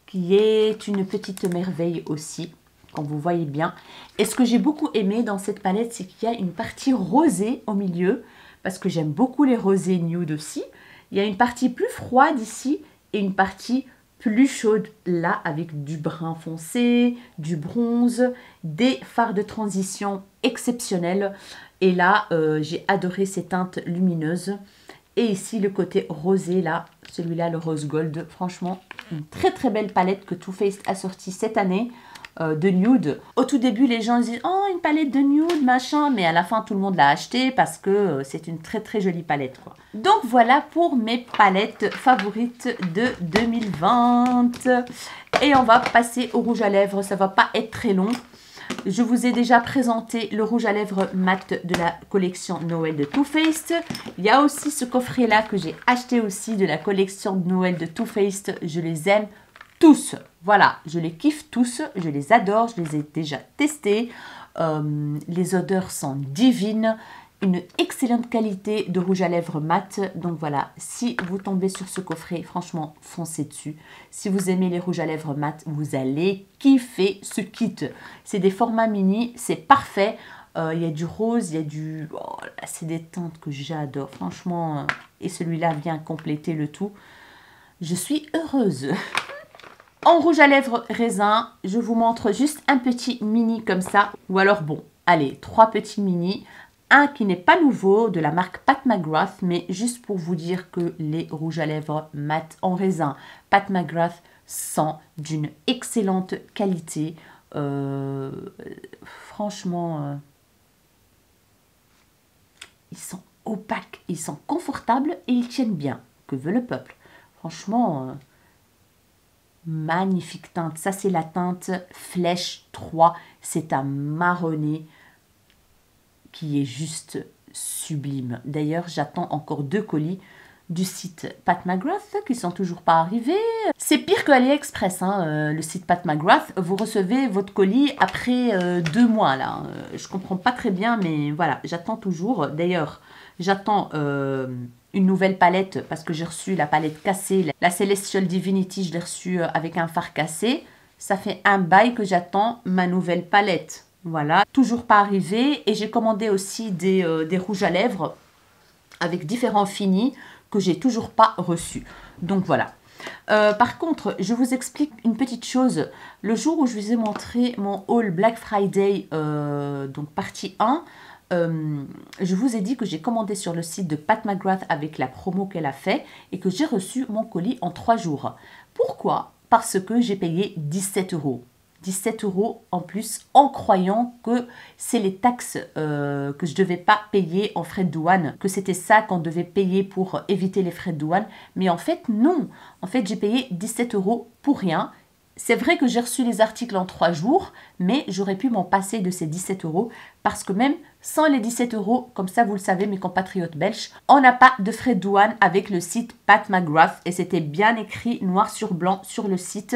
qui est une petite merveille aussi, comme vous voyez bien. Et ce que j'ai beaucoup aimé dans cette palette, c'est qu'il y a une partie rosée au milieu, parce que j'aime beaucoup les rosés nude aussi. Il y a une partie plus froide ici, et une partie plus chaude là, avec du brun foncé, du bronze, des fards de transition exceptionnels. Et là, j'ai adoré ces teintes lumineuses. Et ici, le côté rosé là, celui-là, le rose gold. Franchement, une très belle palette que Too Faced a sortie cette année. De nude. Au tout début, les gens disent « Oh, une palette de nude, machin », mais à la fin, tout le monde l'a acheté parce que c'est une très jolie palette, quoi. Donc, voilà pour mes palettes favorites de 2020. Et on va passer au rouge à lèvres. Ça va pas être très long. Je vous ai déjà présenté le rouge à lèvres mat de la collection Noël de Too Faced. Il y a aussi ce coffret-là que j'ai acheté aussi de la collection de Noël de Too Faced. Je les aime tous. Voilà, je les kiffe tous, je les adore, je les ai déjà testés. Les odeurs sont divines, une excellente qualité de rouge à lèvres mat. Donc voilà, si vous tombez sur ce coffret, franchement, foncez dessus. Si vous aimez les rouges à lèvres mat, vous allez kiffer ce kit. C'est des formats mini, c'est parfait. Il y a du rose, il y a du... Oh, c'est des teintes que j'adore, franchement. Et celui-là vient compléter le tout. Je suis heureuse. En rouge à lèvres raisin, je vous montre juste un petit mini comme ça. Ou alors, bon, allez, 3 petits mini. Un qui n'est pas nouveau, de la marque Pat McGrath, mais juste pour vous dire que les rouges à lèvres mat en raisin Pat McGrath sont d'une excellente qualité. Franchement, ils sont opaques, ils sont confortables et ils tiennent bien. Que veut le peuple? Franchement... magnifique teinte. Ça, c'est la teinte Flèche 3. C'est un marronné qui est juste sublime. D'ailleurs, j'attends encore 2 colis du site Pat McGrath qui sont toujours pas arrivés. C'est pire que AliExpress, hein, le site Pat McGrath. Vous recevez votre colis après 2 mois. Là. Je comprends pas très bien, mais voilà, j'attends toujours. D'ailleurs, j'attends... une nouvelle palette parce que j'ai reçu la palette cassée, la Celestial Divinity, je l'ai reçue avec un fard cassé. Ça fait un bail que j'attends ma nouvelle palette. Voilà, toujours pas arrivé. Et j'ai commandé aussi des rouges à lèvres avec différents finis que j'ai toujours pas reçus. Donc voilà. Par contre, je vous explique une petite chose. Le jour où je vous ai montré mon haul Black Friday, donc partie 1, je vous ai dit que j'ai commandé sur le site de Pat McGrath avec la promo qu'elle a fait et que j'ai reçu mon colis en 3 jours. Pourquoi? Parce que j'ai payé 17 €. 17 € en plus en croyant que c'est les taxes que je ne devais pas payer en frais de douane, que c'était ça qu'on devait payer pour éviter les frais de douane. Mais en fait, non. En fait, j'ai payé 17 € pour rien. C'est vrai que j'ai reçu les articles en 3 jours, mais j'aurais pu m'en passer de ces 17 € parce que même sans les 17 €, comme ça vous le savez mes compatriotes belges, on n'a pas de frais de douane avec le site Pat McGrath et c'était bien écrit noir sur blanc sur le site.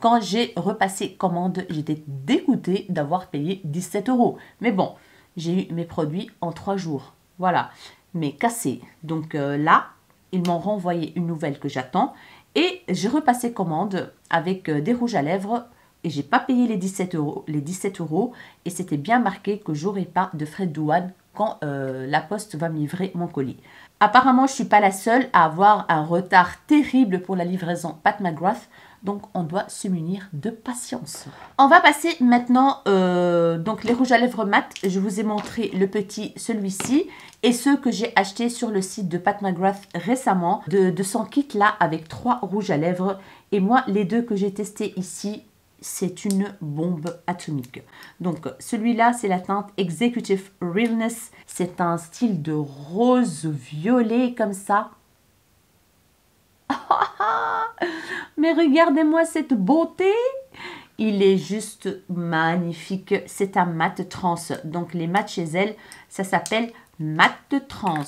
Quand j'ai repassé commande, j'étais dégoûtée d'avoir payé 17 €. Mais bon, j'ai eu mes produits en 3 jours. Voilà, mais cassés. Donc là, ils m'ont renvoyé une nouvelle que j'attends. Et j'ai repassé commande avec des rouges à lèvres et j'ai pas payé les 17 €, et c'était bien marqué que j'aurai pas de frais de douane quand la poste va me livrer mon colis. Apparemment, je suis pas la seule à avoir un retard terrible pour la livraison Pat McGrath, donc on doit se munir de patience. On va passer maintenant donc les rouges à lèvres mat. Je vous ai montré le petit, celui-ci, et ceux que j'ai achetés sur le site de Pat McGrath récemment, de son kit là avec 3 rouges à lèvres. Et moi, les 2 que j'ai testés ici, c'est une bombe atomique. Donc celui-là, c'est la teinte Executive Realness. C'est un style de rose violet comme ça. Mais regardez-moi cette beauté! Il est juste magnifique. C'est un mat trans. Donc les mats chez elle, ça s'appelle mat trans.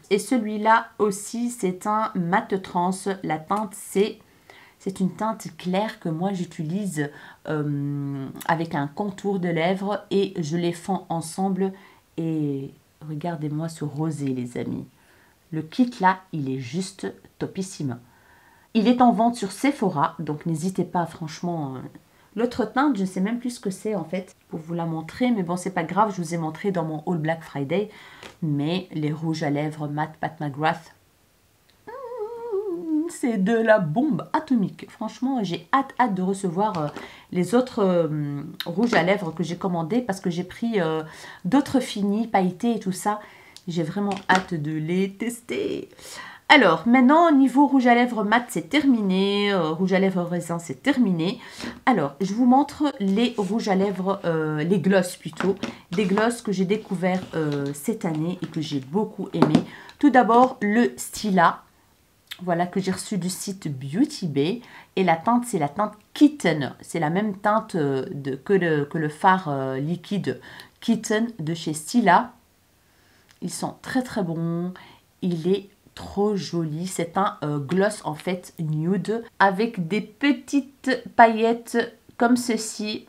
Et celui-là aussi, c'est un mat trans. La teinte, c'est une teinte claire que moi j'utilise avec un contour de lèvres et je les fonds ensemble. Et regardez-moi ce rosé, les amis. Le kit là, il est juste topissime. Il est en vente sur Sephora, donc n'hésitez pas, franchement. L'autre teinte, je ne sais même plus ce que c'est en fait, pour vous la montrer. Mais bon, c'est pas grave, je vous ai montré dans mon haul Black Friday. Mais les rouges à lèvres Matte Pat McGrath, c'est de la bombe atomique. Franchement, j'ai hâte de recevoir les autres rouges à lèvres que j'ai commandés. Parce que j'ai pris d'autres finis, pailletés et tout ça. J'ai vraiment hâte de les tester. Alors, maintenant, niveau rouge à lèvres mat, c'est terminé. Rouge à lèvres raisin, c'est terminé. Alors, je vous montre les rouges à lèvres, les gloss plutôt. Des gloss que j'ai découvert cette année et que j'ai beaucoup aimé. Tout d'abord, le Stila. Voilà, que j'ai reçu du site Beauty Bay. Et la teinte, c'est la teinte Kitten. C'est la même teinte que le fard liquide Kitten de chez Stila. Ils sont très très bons. Il est trop joli. C'est un gloss en fait nude avec des petites paillettes comme ceci.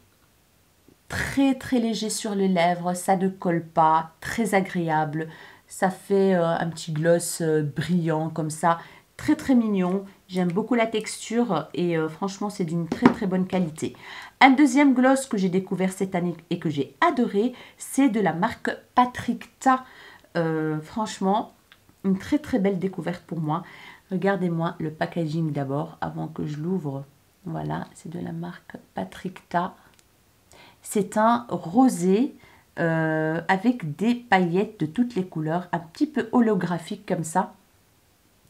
Très très léger sur les lèvres. Ça ne colle pas. Très agréable. Ça fait un petit gloss brillant comme ça. Très très mignon. J'aime beaucoup la texture et franchement c'est d'une très très bonne qualité. Un deuxième gloss que j'ai découvert cette année et que j'ai adoré, c'est de la marque Patricta. Franchement, une très très belle découverte pour moi. Regardez-moi le packaging d'abord avant que je l'ouvre. Voilà, c'est de la marque Patricta. C'est un rosé avec des paillettes de toutes les couleurs, un petit peu holographique comme ça.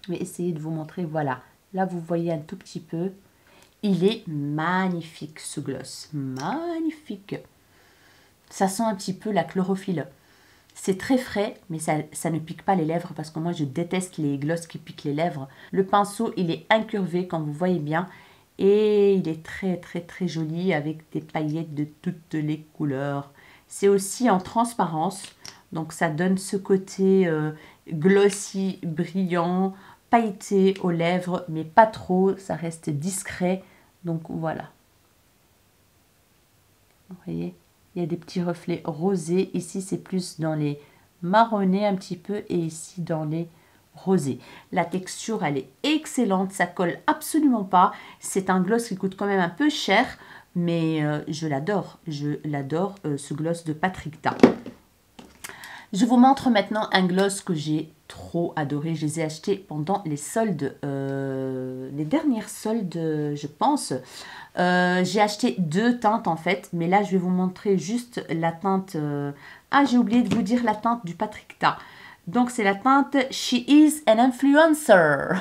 Je vais essayer de vous montrer. Voilà, là vous voyez un tout petit peu. Il est magnifique ce gloss, magnifique. Ça sent un petit peu la chlorophylle. C'est très frais, mais ça ne pique pas les lèvres parce que moi, je déteste les glosses qui piquent les lèvres. Le pinceau, il est incurvé, comme vous voyez bien. Et il est très, très, très joli avec des paillettes de toutes les couleurs. C'est aussi en transparence. Donc, ça donne ce côté glossy, brillant, pailleté aux lèvres, mais pas trop. Ça reste discret. Donc, voilà. Vous voyez ? Il y a des petits reflets rosés. Ici, c'est plus dans les marronnés un petit peu et ici dans les rosés. La texture, elle est excellente. Ça colle absolument pas. C'est un gloss qui coûte quand même un peu cher, mais je l'adore. Je l'adore, ce gloss de Patricta. Je vous montre maintenant un gloss que j'ai trop adoré. Je les ai achetés pendant les soldes, les dernières soldes, je pense. J'ai acheté deux teintes en fait, mais là je vais vous montrer juste la teinte. Ah, j'ai oublié de vous dire la teinte du Patricta. Donc c'est la teinte She is an influencer.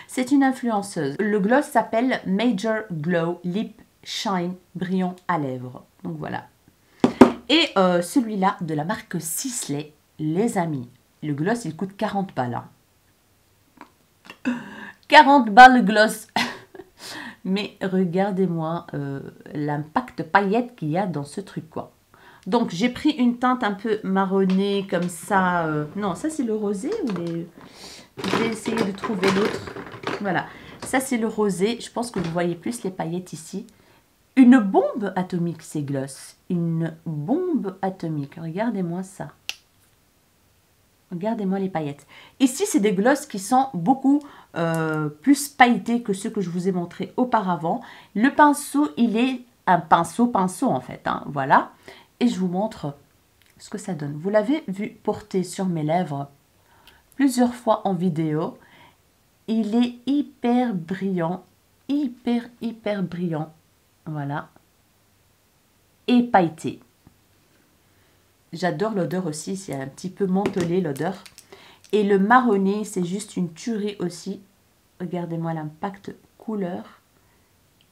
C'est une influenceuse. Le gloss s'appelle Major Glow Lip Shine Brillant à lèvres. Donc voilà. Et celui-là de la marque Sisley, les amis. Le gloss il coûte 40 balles. Hein. 40 balles le gloss. Mais regardez-moi l'impact paillette qu'il y a dans ce truc, quoi. Donc, j'ai pris une teinte un peu marronnée, comme ça. Non, ça, c'est le rosé ou les... Je vais essayer de trouver l'autre. Voilà. Ça, c'est le rosé. Je pense que vous voyez plus les paillettes ici. Une bombe atomique, ces gloss. Une bombe atomique. Regardez-moi ça. Regardez-moi les paillettes. Ici, c'est des glosses qui sont beaucoup plus pailletés que ceux que je vous ai montrés auparavant. Le pinceau, il est un pinceau en fait. Hein, voilà. Et je vous montre ce que ça donne. Vous l'avez vu porter sur mes lèvres plusieurs fois en vidéo. Il est hyper brillant. Hyper brillant. Voilà. Et pailleté. J'adore l'odeur aussi, c'est un petit peu mentholé l'odeur. Et le marronné, c'est juste une tuerie aussi. Regardez-moi l'impact couleur.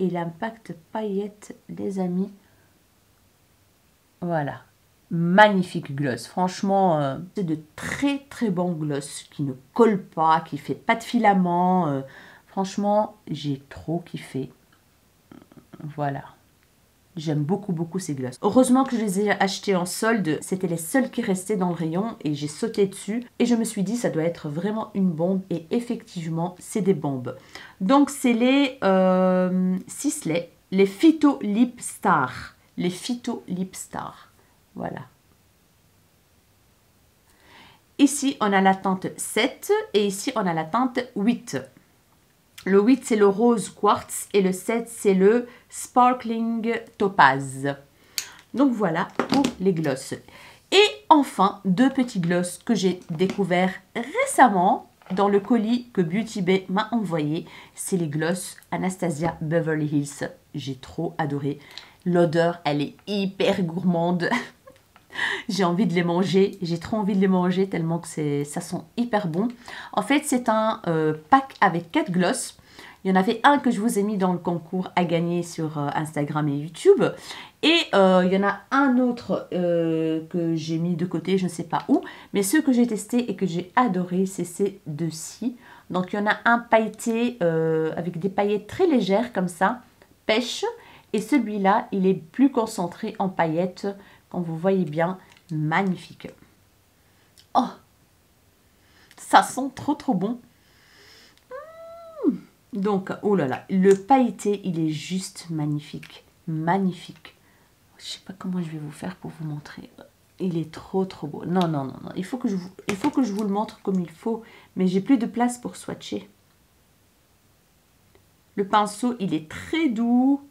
et l'impact paillettes, les amis. Voilà. Magnifique gloss. Franchement, c'est de très très bons gloss qui ne collent pas, qui fait pas de filament. Franchement, j'ai trop kiffé. Voilà. J'aime beaucoup beaucoup ces glosses. Heureusement que je les ai achetés en solde. C'était les seuls qui restaient dans le rayon et j'ai sauté dessus. Et je me suis dit, ça doit être vraiment une bombe. Et effectivement, c'est des bombes. Donc, c'est les Sisley, les Phyto Lip Star. Les Phyto Lip Star. Voilà. Ici, on a la teinte 7 et ici, on a la teinte 8. Le 8, c'est le rose quartz et le 7, c'est le sparkling topaz. Donc voilà pour les glosses. Et enfin, deux petits glosses que j'ai découverts récemment dans le colis que Beauty Bay m'a envoyé. C'est les glosses Anastasia Beverly Hills. J'ai trop adoré. L'odeur, elle est hyper gourmande. J'ai envie de les manger, j'ai trop envie de les manger tellement que ça sent hyper bon. En fait, c'est un pack avec 4 glosses. Il y en avait un que je vous ai mis dans le concours à gagner sur Instagram et YouTube. Et il y en a un autre que j'ai mis de côté, je ne sais pas où. Mais ceux que j'ai testés et que j'ai adoré, c'est ces deux-ci. Donc, il y en a un pailleté avec des paillettes très légères comme ça, pêche. Et celui-là, il est plus concentré en paillettes. Comme vous voyez bien, magnifique. Oh, ça sent trop trop bon. Donc, oh là là, le pailleté, il est juste magnifique. Magnifique. Je sais pas comment je vais vous faire pour vous montrer. Il est trop trop beau. Non, non, non, non. Il faut que je vous le montre comme il faut. Mais j'ai plus de place pour swatcher. Le pinceau, il est très doux.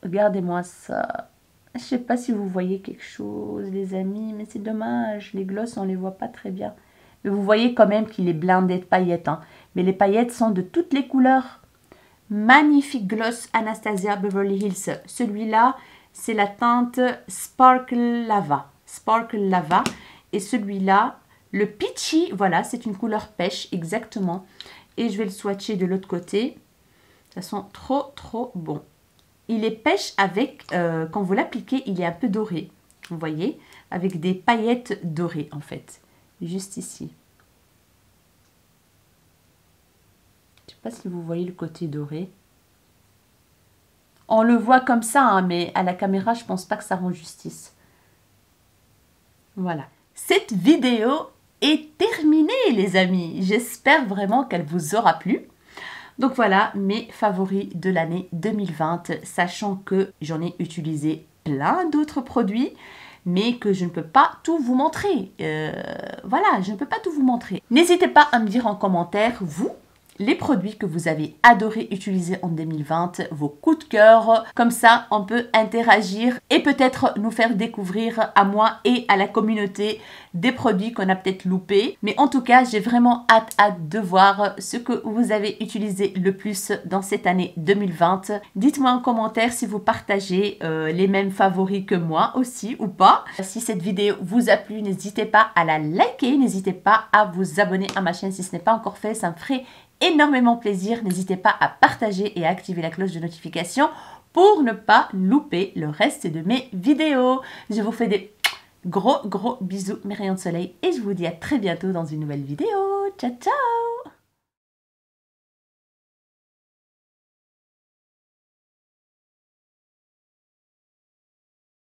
Regardez-moi ça. Je ne sais pas si vous voyez quelque chose, les amis, mais c'est dommage. Les glosses, on ne les voit pas très bien. Mais vous voyez quand même qu'il est blindé de paillettes. Hein. Mais les paillettes sont de toutes les couleurs. Magnifique gloss Anastasia Beverly Hills. Celui-là, c'est la teinte Sparkle Lava. Sparkle Lava. Et celui-là, le Peachy, voilà, c'est une couleur pêche, exactement. Et je vais le swatcher de l'autre côté. Ça sent trop, trop bon. Il est pêche avec, quand vous l'appliquez, il est un peu doré. Vous voyez, avec des paillettes dorées en fait. Juste ici. Je ne sais pas si vous voyez le côté doré. On le voit comme ça, hein, mais à la caméra, je ne pense pas que ça rend justice. Voilà. Cette vidéo est terminée, les amis. J'espère vraiment qu'elle vous aura plu. Donc voilà mes favoris de l'année 2020, sachant que j'en ai utilisé plein d'autres produits, mais que je ne peux pas tout vous montrer. Voilà, je ne peux pas tout vous montrer. N'hésitez pas à me dire en commentaire, vous, les produits que vous avez adoré utiliser en 2020, vos coups de cœur. Comme ça, on peut interagir et peut-être nous faire découvrir à moi et à la communauté des produits qu'on a peut-être loupés. Mais en tout cas, j'ai vraiment hâte de voir ce que vous avez utilisé le plus dans cette année 2020. Dites-moi en commentaire si vous partagez les mêmes favoris que moi aussi ou pas. Si cette vidéo vous a plu, n'hésitez pas à la liker, n'hésitez pas à vous abonner à ma chaîne si ce n'est pas encore fait, ça me ferait énormément plaisir. N'hésitez pas à partager et à activer la cloche de notification pour ne pas louper le reste de mes vidéos. Je vous fais des gros bisous, mes rayons de soleil, et je vous dis à très bientôt dans une nouvelle vidéo. Ciao, ciao!